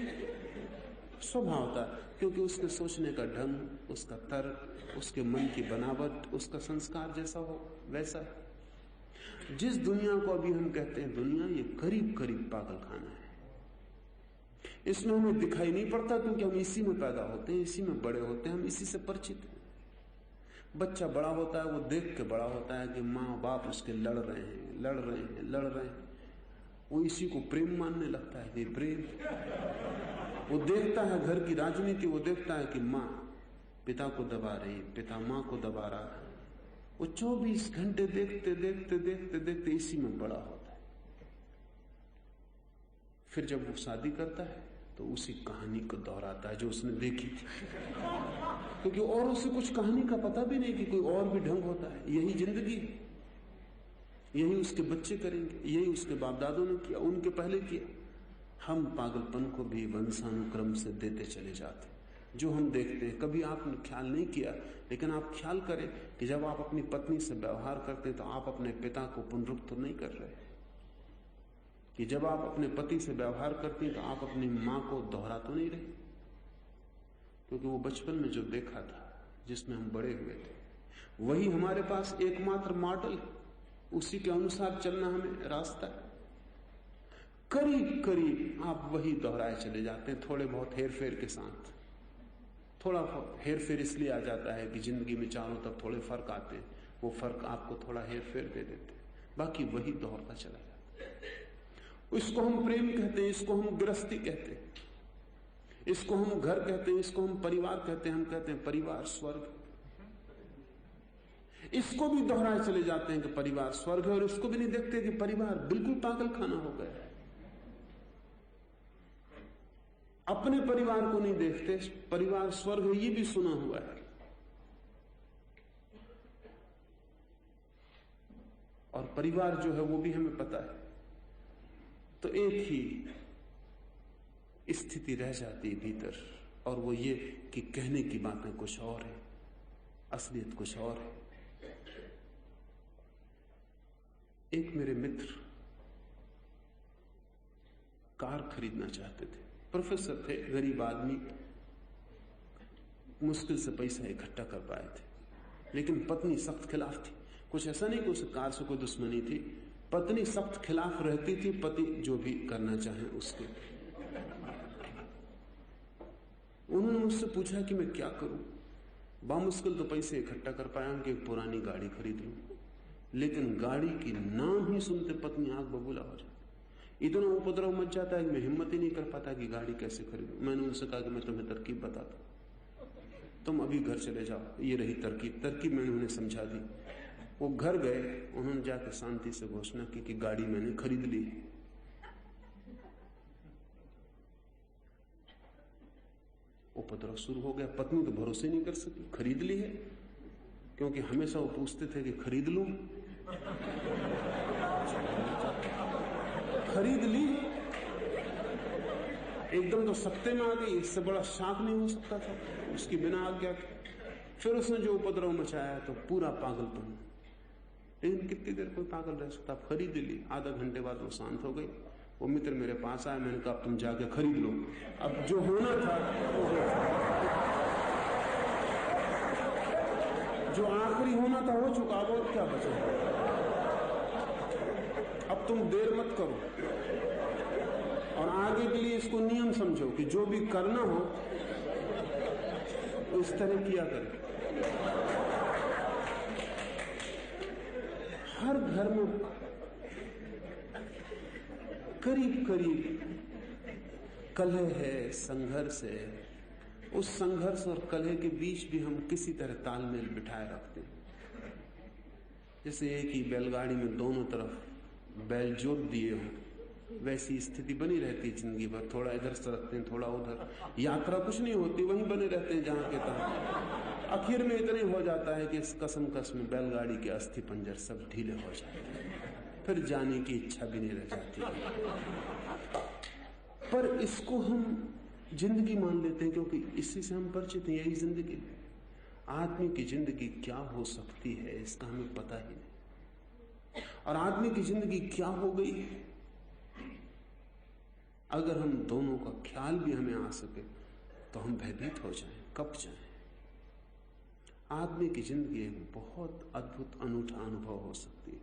स्वभावता, क्योंकि उसके सोचने का ढंग, उसका तर्क, उसके मन की बनावट, उसका संस्कार जैसा हो वैसा है। जिस दुनिया को अभी हम कहते हैं दुनिया, ये करीब करीब पागलखाना है। इसमें हमें दिखाई नहीं पड़ता क्योंकि हम इसी में पैदा होते हैं, इसी में बड़े होते हैं, हम इसी से परिचित हैं। बच्चा बड़ा होता है, वो देख के बड़ा होता है कि माँ बाप उसके लड़ रहे हैं, लड़ रहे हैं, लड़ रहे हैं। वो इसी को प्रेम मानने लगता है कि प्रेम। वो देखता है घर की राजनीति, वो देखता है कि माँ पिता को दबा रही, पिता माँ को दबा रहा है। वो 24 घंटे देखते देखते देखते देखते इसी में बड़ा होता है। फिर जब वो शादी करता है तो उसी कहानी को दोहराता है जो उसने देखी थी, क्योंकि और उसे कुछ कहानी का पता भी नहीं कि कोई और भी ढंग होता है। यही जिंदगी है, यही उसके बच्चे करेंगे, यही उसके बाप दादों ने किया, उनके पहले किया। हम पागलपन को भी वंशानुक्रम से देते चले जाते। जो हम देखते हैं, कभी आपने ख्याल नहीं किया, लेकिन आप ख्याल करें कि जब आप अपनी पत्नी से व्यवहार करते हैं तो आप अपने पिता को पुनरुक्त नहीं कर रहे, कि जब आप अपने पति से व्यवहार करती हैं तो आप अपनी मां को दोहरा तो नहीं रहे, क्योंकि वो बचपन में जो देखा था, जिसमें हम बड़े हुए थे, वही हमारे पास एकमात्र मॉडल, उसी के अनुसार चलना हमें रास्ता है। करीब करीब आप वही दोहराए चले जाते हैं, थोड़े बहुत हेर फेर के साथ। थोड़ा हेर फेर इसलिए आ जाता है कि जिंदगी में चारों तरफ थोड़े फर्क आते हैं, वो फर्क आपको थोड़ा हेर फेर दे देते हैं, बाकी वही दोहरता चला जाता है। इसको हम प्रेम कहते हैं, इसको हम गृहस्थी कहते हैं, इसको हम घर कहते हैं, इसको हम परिवार कहते हैं। हम कहते हैं परिवार स्वर्ग, इसको भी दोहराए चले जाते हैं कि परिवार स्वर्ग है, और इसको भी नहीं देखते कि परिवार बिल्कुल पागलखाना हो गया है। अपने परिवार को नहीं देखते, परिवार स्वर्ग है ये भी सुना हुआ है, और परिवार जो है वो भी हमें पता है। तो एक ही स्थिति रह जाती है भीतर, और वो ये कि कहने की बातें कुछ और है, असलियत कुछ और है। एक मेरे मित्र कार खरीदना चाहते थे, प्रोफेसर थे, गरीब आदमी, मुश्किल से पैसा इकट्ठा कर पाए थे, लेकिन पत्नी सख्त खिलाफ थी। कुछ ऐसा नहीं कि उसे कार से कोई दुश्मनी थी, पत्नी सख्त खिलाफ रहती थी, पति जो भी करना चाहे उसके। उन्होंने मुझसे पूछा कि मैं क्या करूं, बामुश्किल तो पैसे इकट्ठा कर पाया हूं कि एक पुरानी गाड़ी खरीद लूं, लेकिन गाड़ी की नाम ही सुनते पत्नी आंख बबूला हो जाती। इतना उपद्रव मच जाता है कि मैं हिम्मत ही नहीं कर पाता कि गाड़ी कैसे खरीदूं। मैंने उनसे कहा कि मैं तुम्हें तरकीब बताता हूं, तुम अभी घर चले जाओ, ये रही तरकीब। तरकीब मैंने उन्हें समझा दी। वो घर गए, उन्होंने जाकर शांति से घोषणा की कि गाड़ी मैंने खरीद ली। उपद्रव शुरू हो गया। पत्नी तो भरोसे नहीं कर सकी, खरीद ली है, क्योंकि हमेशा वो पूछते थे कि खरीद लूं, खरीद ली, एकदम तो सत्ते में आ गई, इससे बड़ा शाक नहीं हो सकता था उसकी बिना आज्ञा के। फिर उसने जो उपद्रव मचाया तो पूरा पागलपन, लेकिन कितनी देर कोई पागल रह सकता। खरीद ली, आधा घंटे बाद वो शांत हो गई। वो मित्र मेरे पास आया, मैंने कहा तुम जाके खरीद लो, अब जो होना था वो हो, जो आखिरी होना था हो चुका, अब और क्या बचा। अब तुम देर मत करो, और आगे के लिए इसको नियम समझो कि जो भी करना हो इस तरह किया करें। हर घर में करीब करीब कलह है, संघर्ष है। उस संघर्ष और कलह के बीच भी हम किसी तरह तालमेल बिठाए रखते हैं। जैसे एक ही बैलगाड़ी में दोनों तरफ बैल जोत दिए हों, वैसी स्थिति बनी रहती जिंदगी भर। थोड़ा इधर सरकते हैं, थोड़ा उधर, यात्रा कुछ नहीं होती, वहीं बने रहते हैं जहां के तहां। आखिर में इतने हो जाता है कि इस कसम में बैलगाड़ी के अस्थि पंजर सब ढीले हो जाते हैं, फिर जाने की इच्छा भी नहीं रह जाती। पर इसको हम जिंदगी मान लेते हैं, क्योंकि इसी से हम परिचित हैं, यही जिंदगी है। आदमी की जिंदगी क्या हो सकती है इसका हमें पता ही नहीं, और आदमी की जिंदगी क्या हो गई है, अगर हम दोनों का ख्याल भी हमें आ सके तो हम भयभीत हो जाएं, कब जाएं। आदमी की जिंदगी एक बहुत अद्भुत अनूठा अनुभव हो सकती है,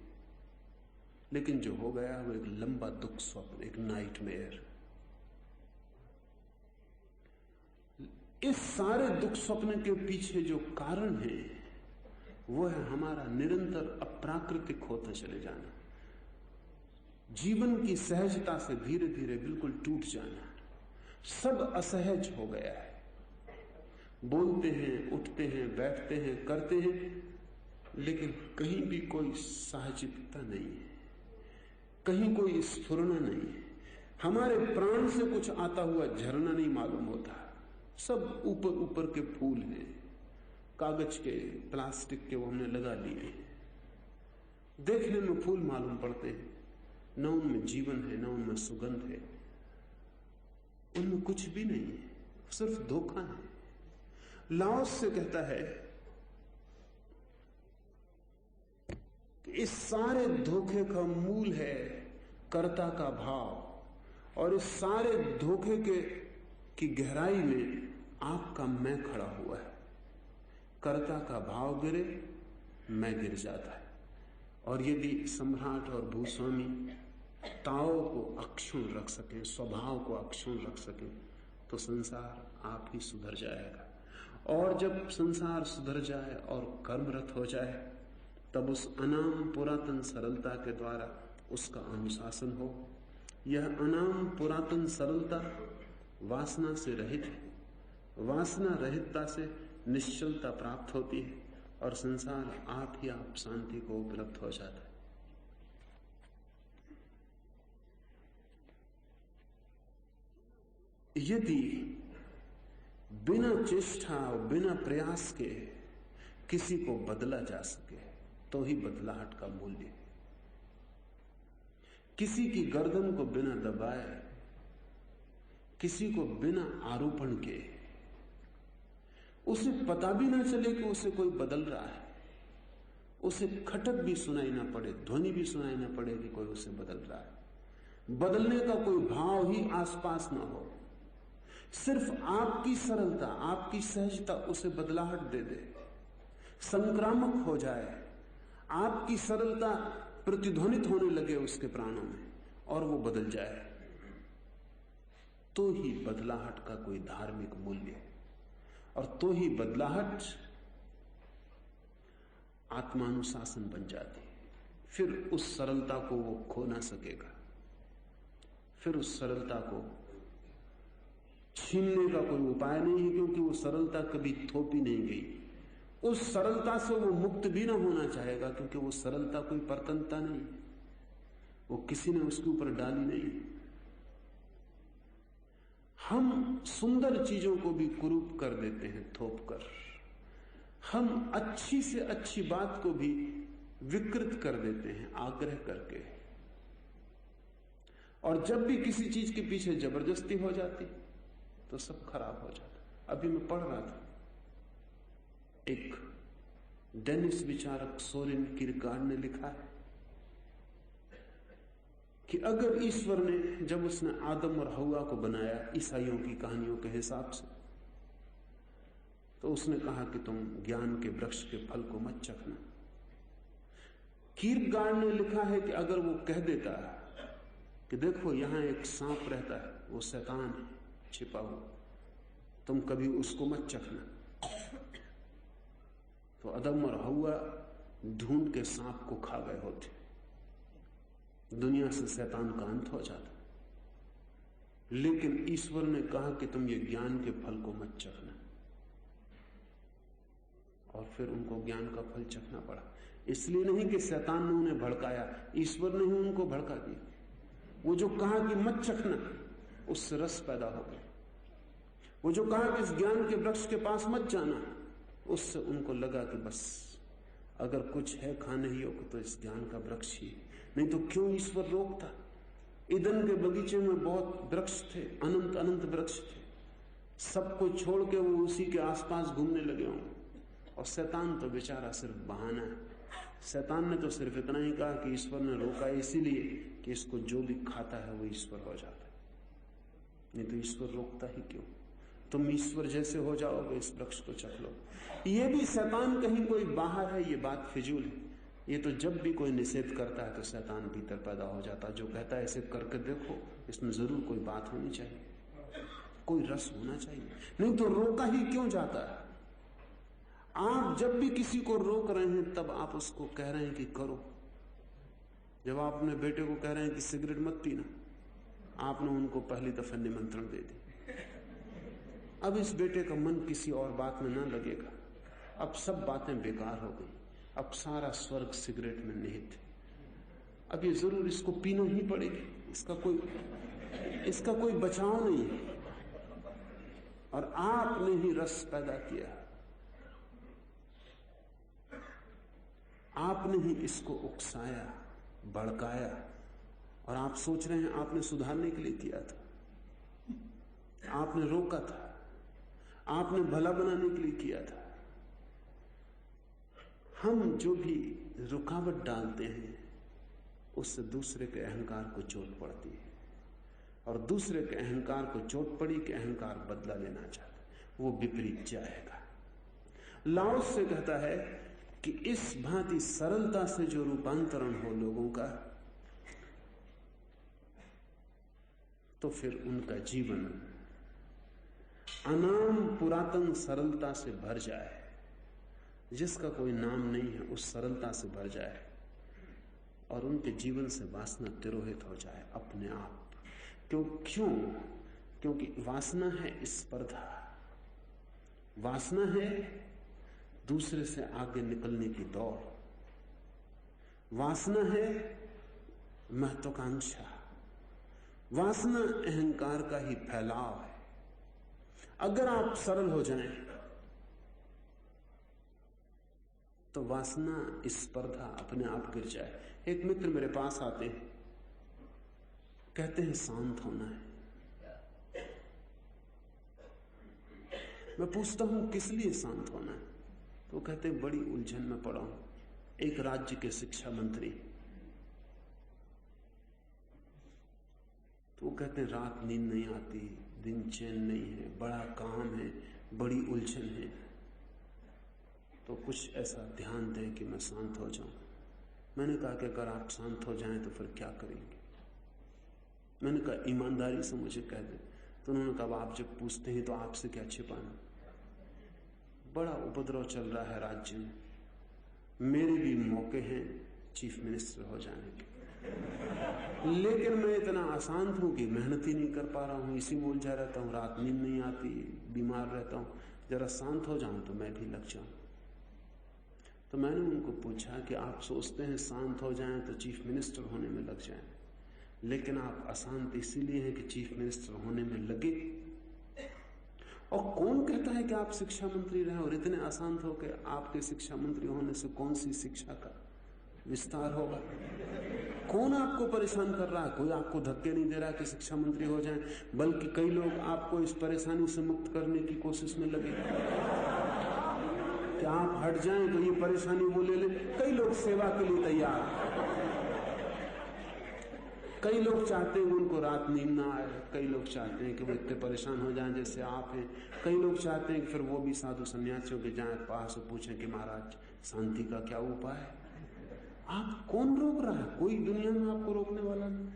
लेकिन जो हो गया वो एक लंबा दुख स्वप्न, एक नाइटमेयर। इस सारे दुख स्वप्न के पीछे जो कारण है वो है हमारा निरंतर अप्राकृतिक होता चले जाना, जीवन की सहजता से धीरे धीरे बिल्कुल टूट जाना। सब असहज हो गया है, बोलते हैं, उठते हैं, बैठते हैं, करते हैं, लेकिन कहीं भी कोई साहजिकता नहीं है, कहीं कोई स्फुरना नहीं है। हमारे प्राण से कुछ आता हुआ झरना नहीं मालूम होता। सब ऊपर ऊपर के फूल हैं, कागज के, प्लास्टिक के, वो हमने लगा लिए। देखने में फूल मालूम पड़ते हैं, न उनमें जीवन है, न उनमें सुगंध है, उनमें कुछ भी नहीं है, सिर्फ धोखा है। लाओस से कहता है कि इस सारे धोखे का मूल है कर्ता का भाव, और इस सारे धोखे की गहराई में आपका मैं खड़ा हुआ है। कर्ता का भाव गिरे, मैं गिर जाता है। और यदि सम्राट और भूस्वामी ताओ को अक्षुण रख सकें, स्वभाव को अक्षुण रख सकें, तो संसार आप ही सुधर जाएगा। और जब संसार सुधर जाए और कर्मरत हो जाए, तब उस अनाम पुरातन सरलता के द्वारा उसका अनुशासन हो। यह अनाम पुरातन सरलता वासना से रहित है, वासना रहितता से निश्चलता प्राप्त होती है, और संसार आप ही आप शांति को उपलब्ध हो जाता है। यदि बिना चेष्टा और बिना प्रयास के किसी को बदला जा सके, तो ही बदलाहट का मूल्य है। किसी की गर्दन को बिना दबाए, किसी को बिना आरोपण के, उसे पता भी ना चले कि उसे कोई बदल रहा है, उसे खटक भी सुनाई ना पड़े, ध्वनि भी सुनाई ना पड़े कि कोई उसे बदल रहा है, बदलने का कोई भाव ही आसपास ना हो, सिर्फ आपकी सरलता, आपकी सहजता उसे बदलाहट दे दे, संक्रामक हो जाए, आपकी सरलता प्रतिध्वनित होने लगे उसके प्राणों में और वो बदल जाए, तो ही बदलाहट का कोई धार्मिक मूल्य है। और तो ही बदलाहट आत्मानुशासन बन जाती है। फिर उस सरलता को वो खो ना सकेगा, फिर उस सरलता को छीनने का कोई उपाय नहीं है, क्योंकि वो सरलता कभी थोपी नहीं गई। उस सरलता से वो मुक्त भी ना होना चाहेगा, क्योंकि वो सरलता कोई परतंत्रता नहीं, वो किसी ने उसके ऊपर डाली नहीं। हम सुंदर चीजों को भी कुरूप कर देते हैं थोप कर, हम अच्छी से अच्छी बात को भी विकृत कर देते हैं आग्रह करके। और जब भी किसी चीज के पीछे जबरदस्ती हो जाती तो सब खराब हो जाता। अभी मैं पढ़ रहा था, एक डेनिस विचारक सोरेन किरकेगार्ड ने लिखा है कि अगर ईश्वर ने, जब उसने आदम और हव्वा को बनाया ईसाइयों की कहानियों के हिसाब से, तो उसने कहा कि तुम ज्ञान के वृक्ष के फल को मत चखना। किरकेगार्ड ने लिखा है कि अगर वो कह देता कि देखो यहां एक सांप रहता है, वो शैतान है छिपा हुआ, तुम कभी उसको मत चखना, तो आदम और हव्वा ढूंढ के सांप को खा गए होते, दुनिया से शैतान का अंत हो जाता। लेकिन ईश्वर ने कहा कि तुम ये ज्ञान के फल को मत चखना, और फिर उनको ज्ञान का फल चखना पड़ा। इसलिए नहीं कि शैतान ने उन्हें भड़काया, ईश्वर ने ही उनको भड़का दिया। वो जो कहा कि मत चखना, उससे रस पैदा हो गया। वो जो कहा कि इस ज्ञान के वृक्ष के पास मत जाना, उससे उनको लगा कि बस अगर कुछ है खाने योग्य तो इस ज्ञान का वृक्ष ही, नहीं तो क्यों ईश्वर रोकता। ईदन के बगीचे में बहुत वृक्ष थे, अनंत अनंत वृक्ष थे, सबको छोड़ के वो उसी के आसपास घूमने लगे होंगे। और शैतान तो बेचारा सिर्फ बहाना है। शैतान ने तो सिर्फ इतना ही कहा कि ईश्वर ने रोका इसीलिए कि इसको जो भी खाता है वो ईश्वर हो जाता है, नहीं तो ईश्वर रोकता ही क्यों। तुम ईश्वर जैसे हो जाओगे, इस वृक्ष को चख लो। ये भी शैतान कहीं कोई बाहर है, ये बात फिजूल है। ये तो जब भी कोई निषेध करता है तो शैतान भीतर पैदा हो जाता है, जो कहता है इसे करके देखो, इसमें जरूर कोई बात होनी चाहिए, कोई रस होना चाहिए, नहीं तो रोका ही क्यों जाता है। आप जब भी किसी को रोक रहे हैं तब आप उसको कह रहे हैं कि करो। जब आप अपने बेटे को कह रहे हैं कि सिगरेट मत पीना, आपने उनको पहली दफा निमंत्रण दे दी। अब इस बेटे का मन किसी और बात में ना लगेगा, अब सब बातें बेकार हो गई, अब सारा स्वर्ग सिगरेट में निहित है। अब ये जरूर इसको पीना ही पड़ेगी, इसका कोई बचाव नहीं है। और आपने ही रस पैदा किया, आपने ही इसको उकसाया, भड़काया, और आप सोच रहे हैं आपने सुधारने के लिए किया था, आपने रोका था, आपने भला बनाने के लिए किया था। हम जो भी रुकावट डालते हैं उससे दूसरे के अहंकार को चोट पड़ती है, और दूसरे के अहंकार को चोट पड़ी कि अहंकार बदला लेना चाहता है, वो विपरीत जाएगा। लाओ से कहता है कि इस भांति सरलता से जो रूपांतरण हो लोगों का, तो फिर उनका जीवन अनाम पुरातन सरलता से भर जाए, जिसका कोई नाम नहीं है उस सरलता से भर जाए, और उनके जीवन से वासना तिरोहित हो जाए अपने आप। क्योंकि वासना है स्पर्धा, वासना है दूसरे से आगे निकलने की दौड़, वासना है महत्वाकांक्षा, वासना अहंकार का ही फैलाव है। अगर आप सरल हो जाएं तो वासना स्पर्धा अपने आप गिर जाए। एक मित्र मेरे पास आते हैं, कहते हैं शांत होना है। मैं पूछता हूं किस लिए शांत होना है, तो कहते हैं बड़ी उलझन में पड़ा हूं। एक राज्य के शिक्षा मंत्री, तो वो कहते हैं रात नींद नहीं आती, दिन चैन नहीं है, बड़ा काम है, बड़ी उलझन है, तो कुछ ऐसा ध्यान दें कि मैं शांत हो जाऊं। मैंने कहा कि अगर आप शांत हो जाएं तो फिर क्या करेंगे? मैंने कहा ईमानदारी से मुझे कह दें। तो उन्होंने कहा आप जब पूछते हैं तो आपसे क्या छिपाना, बड़ा उपद्रव चल रहा है राज्य में, मेरे भी मौके हैं चीफ मिनिस्टर हो जाने के, लेकिन मैं इतना अशांत हूं कि मेहनत ही नहीं कर पा रहा हूं, इसी में उलझा रहता हूं, रात नींद नहीं आती, बीमार रहता हूं, जरा शांत हो जाऊं तो मैं भी लग जाऊं। तो मैंने उनको पूछा कि आप सोचते हैं शांत हो जाएं तो चीफ मिनिस्टर होने में लग जाएं, लेकिन आप अशांत इसीलिए हैं कि चीफ मिनिस्टर होने में लगे। और कौन कहता है कि आप शिक्षा मंत्री रहे और इतने अशांत हो कि आपके शिक्षा मंत्री होने से कौन सी शिक्षा का विस्तार होगा? कौन आपको परेशान कर रहा है? कोई आपको धक्के नहीं दे रहा कि शिक्षा मंत्री हो जाएं, बल्कि कई लोग आपको इस परेशानी से मुक्त करने की कोशिश में लगे कि आप हट जाएं तो ये परेशानी वो ले ले। कई लोग सेवा के लिए तैयार, कई लोग चाहते हैं उनको रात नींद ना आए, कई लोग चाहते हैं कि वो इतने परेशान हो जाएं जैसे आप हैं, कई लोग चाहते हैं कि फिर वो भी साधु सन्यासियों के जाएं पास से पूछें कि महाराज शांति का क्या उपाय है। आप कौन रोक रहा है? कोई दुनिया में आपको रोकने वाला नहीं,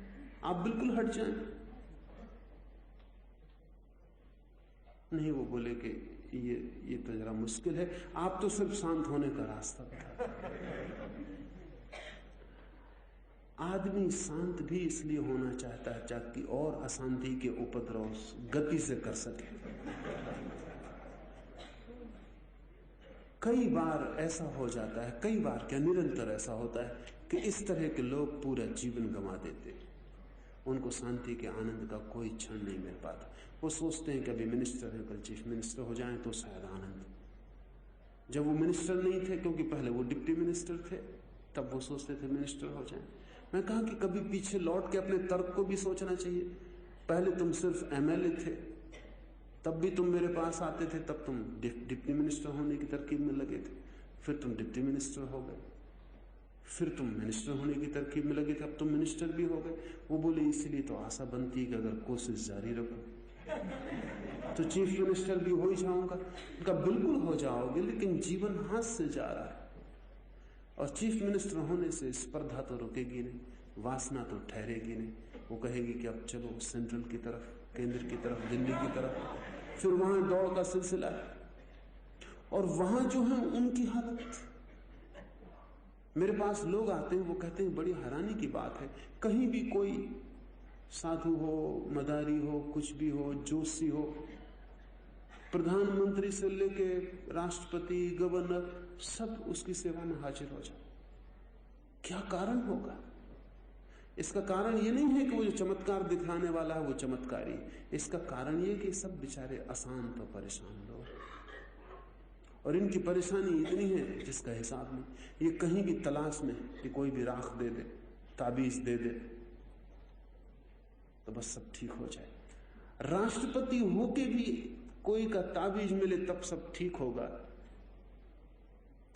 आप बिल्कुल हट जाएं। नहीं, वो बोले कि ये तो जरा मुश्किल है, आप तो सिर्फ शांत होने का रास्ता बता। आदमी शांत भी इसलिए होना चाहता है ताकि और अशांति के उपद्रव गति से कर सके। कई बार ऐसा हो जाता है, कई बार क्या निरंतर ऐसा होता है कि इस तरह के लोग पूरा जीवन गंवा देते हैं, उनको शांति के आनंद का कोई क्षण नहीं मिल पाता। वो सोचते हैं कि अभी मिनिस्टर है, कल चीफ मिनिस्टर हो जाएं तो शायद आनंद। जब वो मिनिस्टर नहीं थे, क्योंकि पहले वो डिप्टी मिनिस्टर थे, तब वो सोचते थे मिनिस्टर हो जाएं। मैं कहा कि कभी पीछे लौट के अपने तर्क को भी सोचना चाहिए। पहले तुम सिर्फ एमएलए थे, तब भी तुम मेरे पास आते थे, तब तुम डिप्टी मिनिस्टर होने की तरकीब में लगे थे, फिर तुम डिप्टी मिनिस्टर हो गए, फिर तुम मिनिस्टर होने की तरकीब में लगे थे, अब तुम मिनिस्टर भी हो गए। वो बोले इसलिए तो आशा बनती है कि अगर कोशिश जारी रखो तो चीफ मिनिस्टर भी हो ही जाऊंगा। उनका बिल्कुल हो जाओगे, लेकिन जीवन हाथ से जा रहा है। और चीफ मिनिस्टर होने से स्पर्धा तो रुकेगी नहीं, वासना तो ठहरेगी नहीं। वो कहेगी कि अब चलो सेंट्रल की तरफ, केंद्र की तरफ, दिल्ली की तरफ। फिर वहां दौड़ का सिलसिला है। और वहां जो है उनकी हालत, मेरे पास लोग आते हैं, वो कहते हैं बड़ी हैरानी की बात है, कहीं भी कोई साधु हो, मदारी हो, कुछ भी हो, जोशी हो, प्रधानमंत्री से लेके राष्ट्रपति, गवर्नर, सब उसकी सेवा में हाजिर हो जाए। क्या कारण होगा? इसका कारण ये नहीं है कि वो जो चमत्कार दिखाने वाला है वो चमत्कारी। इसका कारण ये कि सब बेचारे अशांत और परेशान लोग, और इनकी परेशानी इतनी है जिसका हिसाब नहीं। ये कहीं भी तलाश में कि कोई भी राख दे दे, ताबीज दे दे, तो बस सब ठीक हो जाए। राष्ट्रपति होके भी कोई का ताबीज मिले तब सब ठीक होगा,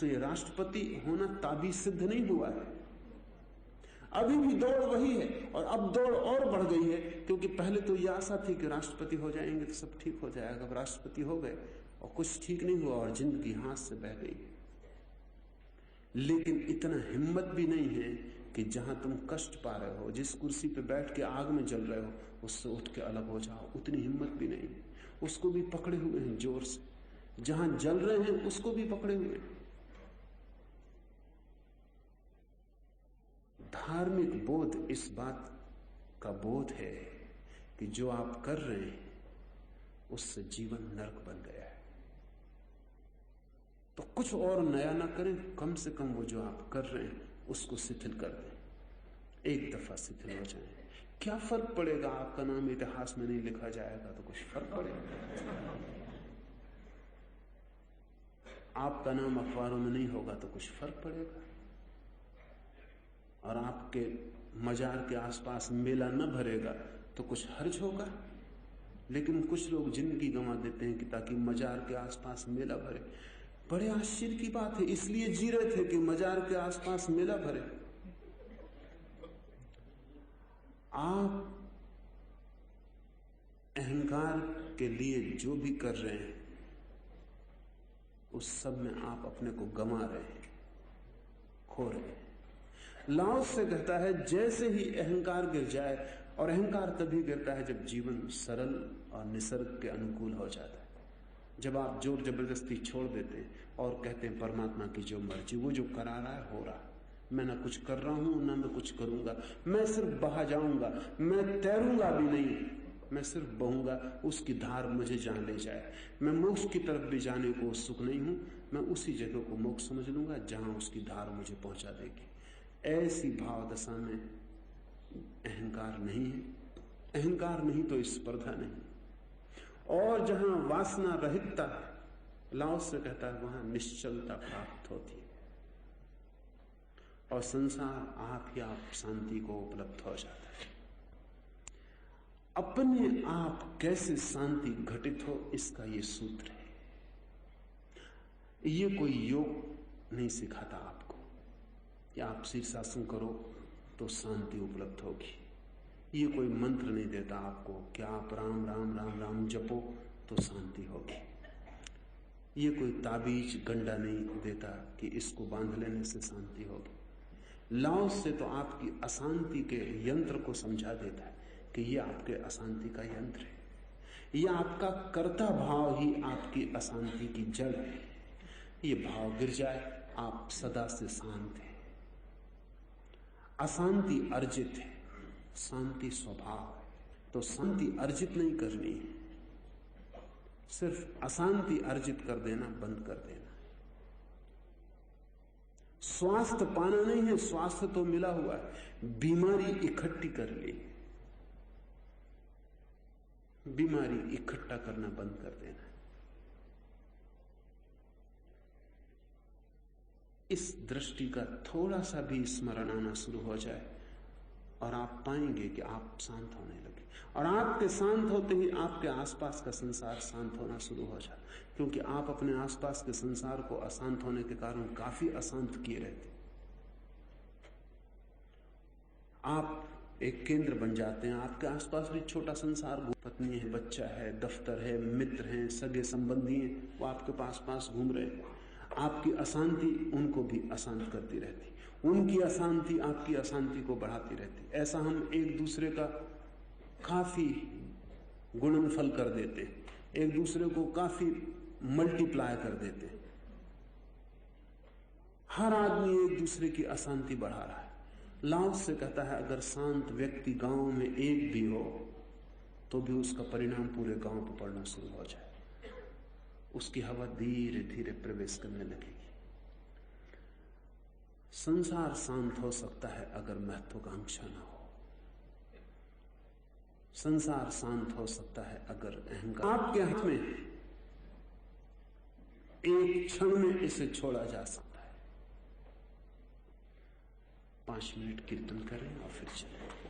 तो ये राष्ट्रपति होना ताबीज सिद्ध नहीं हुआ है। अभी भी दौड़ वही है, और अब दौड़ और बढ़ गई है, क्योंकि पहले तो यह आशा थी कि राष्ट्रपति हो जाएंगे तो सब ठीक हो जाएगा। अब राष्ट्रपति हो गए और कुछ ठीक नहीं हुआ और जिंदगी हाथ से बह गई। लेकिन इतना हिम्मत भी नहीं है कि जहां तुम कष्ट पा रहे हो, जिस कुर्सी पे बैठ के आग में जल रहे हो, उससे उठ के अलग हो जाओ। उतनी हिम्मत भी नहीं है। उसको भी पकड़े हुए हैं जोर से, जहां जल रहे हैं उसको भी पकड़े हुए हैं। धार्मिक बोध इस बात का बोध है कि जो आप कर रहे हैं उससे जीवन नरक बन गया है, तो कुछ और नया ना करें, कम से कम वो जो आप कर रहे हैं उसको शिथिल कर दें। एक दफा शिथिल हो जाए, क्या फर्क पड़ेगा? आपका नाम इतिहास में नहीं लिखा जाएगा तो कुछ फर्क पड़ेगा? आपका नाम अखबारों में नहीं होगा तो कुछ फर्क पड़ेगा? और आपके मजार के आसपास मेला न भरेगा तो कुछ हर्ज होगा? लेकिन कुछ लोग जिंदगी गंवा देते हैं कि ताकि मजार के आसपास मेला भरे। बड़े आश्चर्य की बात है, इसलिए जी रहे थे कि मजार के आसपास मेला भरे। आप अहंकार के लिए जो भी कर रहे हैं उस सब में आप अपने को गंवा रहे हैं, खो रहे हैं। लाओ से कहता है जैसे ही अहंकार गिर जाए, और अहंकार तभी गिरता है जब जीवन सरल और निसर्ग के अनुकूल हो जाता है। जब आप जोर जबरदस्ती छोड़ देते हैं और कहते हैं परमात्मा की जो मर्जी, वो जो करा रहा है हो रहा, मैं ना कुछ कर रहा हूं ना मैं कुछ करूंगा, मैं सिर्फ बहा जाऊंगा, मैं तैरूंगा भी नहीं, मैं सिर्फ बहूंगा, उसकी धार मुझे जहां ले जाए। मैं मोक्ष की तरफ भी जाने को उत्सुक नहीं हूं, मैं उसी जगह को मोक्ष समझ लूंगा जहां उसकी धार मुझे पहुंचा देगी। ऐसी भाव दशा में अहंकार नहीं है। अहंकार नहीं तो स्पर्धा नहीं। और जहां वासना रहितता है, लाओ से कहता है, वहां निश्चलता प्राप्त होती है और संसार आप ही आप शांति को उपलब्ध हो जाता है। अपने आप कैसे शांति घटित हो, इसका ये सूत्र है। ये कोई योग नहीं सिखाता आपको कि आप शीर्षासन करो तो शांति उपलब्ध होगी। ये कोई मंत्र नहीं देता आपको कि आप राम राम राम राम जपो तो शांति होगी। ये कोई ताबीज गंडा नहीं देता कि इसको बांध लेने से शांति होगी। लाओ से तो आपकी अशांति के यंत्र को समझा देता है कि ये आपके अशांति का यंत्र है। यह आपका कर्ता भाव ही आपकी अशांति की जड़ है। ये भाव गिर जाए, आप सदा से शांत हैं। अशांति अर्जित है, शांति स्वभाव है। तो शांति अर्जित नहीं करनी है, सिर्फ अशांति अर्जित कर देना बंद कर देना। स्वास्थ्य पाना नहीं है, स्वास्थ्य तो मिला हुआ है, बीमारी इकट्ठी कर ली। बीमारी इकट्ठा करना बंद कर देना। इस दृष्टि का थोड़ा सा भी स्मरण आना शुरू हो जाए और आप पाएंगे कि आप शांत होने लगे। और आपके शांत होते ही आपके आसपास का संसार शांत होना शुरू हो जाए, क्योंकि आप अपने आसपास के संसार को अशांत होने के कारण काफी अशांत किए रहते। आप एक केंद्र बन जाते हैं। आपके आसपास भी छोटा संसार, पत्नी है, बच्चा है, दफ्तर है, मित्र हैं, सगे संबंधी हैं, वो आपके पास पास घूम रहे। आपकी अशांति उनको भी अशांत करती रहती, उनकी अशांति आपकी अशांति को बढ़ाती रहती। ऐसा हम एक दूसरे का काफी गुणनफल कर देते, एक दूसरे को काफी मल्टीप्लाई कर देते। हर आदमी एक दूसरे की अशांति बढ़ा रहा है। लाओ से कहता है अगर शांत व्यक्ति गांव में एक भी हो तो भी उसका परिणाम पूरे गांव पर पड़ना शुरू हो जाए, उसकी हवा धीरे धीरे प्रवेश करने लगेगी। संसार शांत हो सकता है अगर महत्वाकांक्षा ना हो। संसार शांत हो सकता है अगर अहंकार। आपके हाथ में एक क्षण में इसे छोड़ा जा सकता है। 5 मिनट कीर्तन करें और फिर चलें।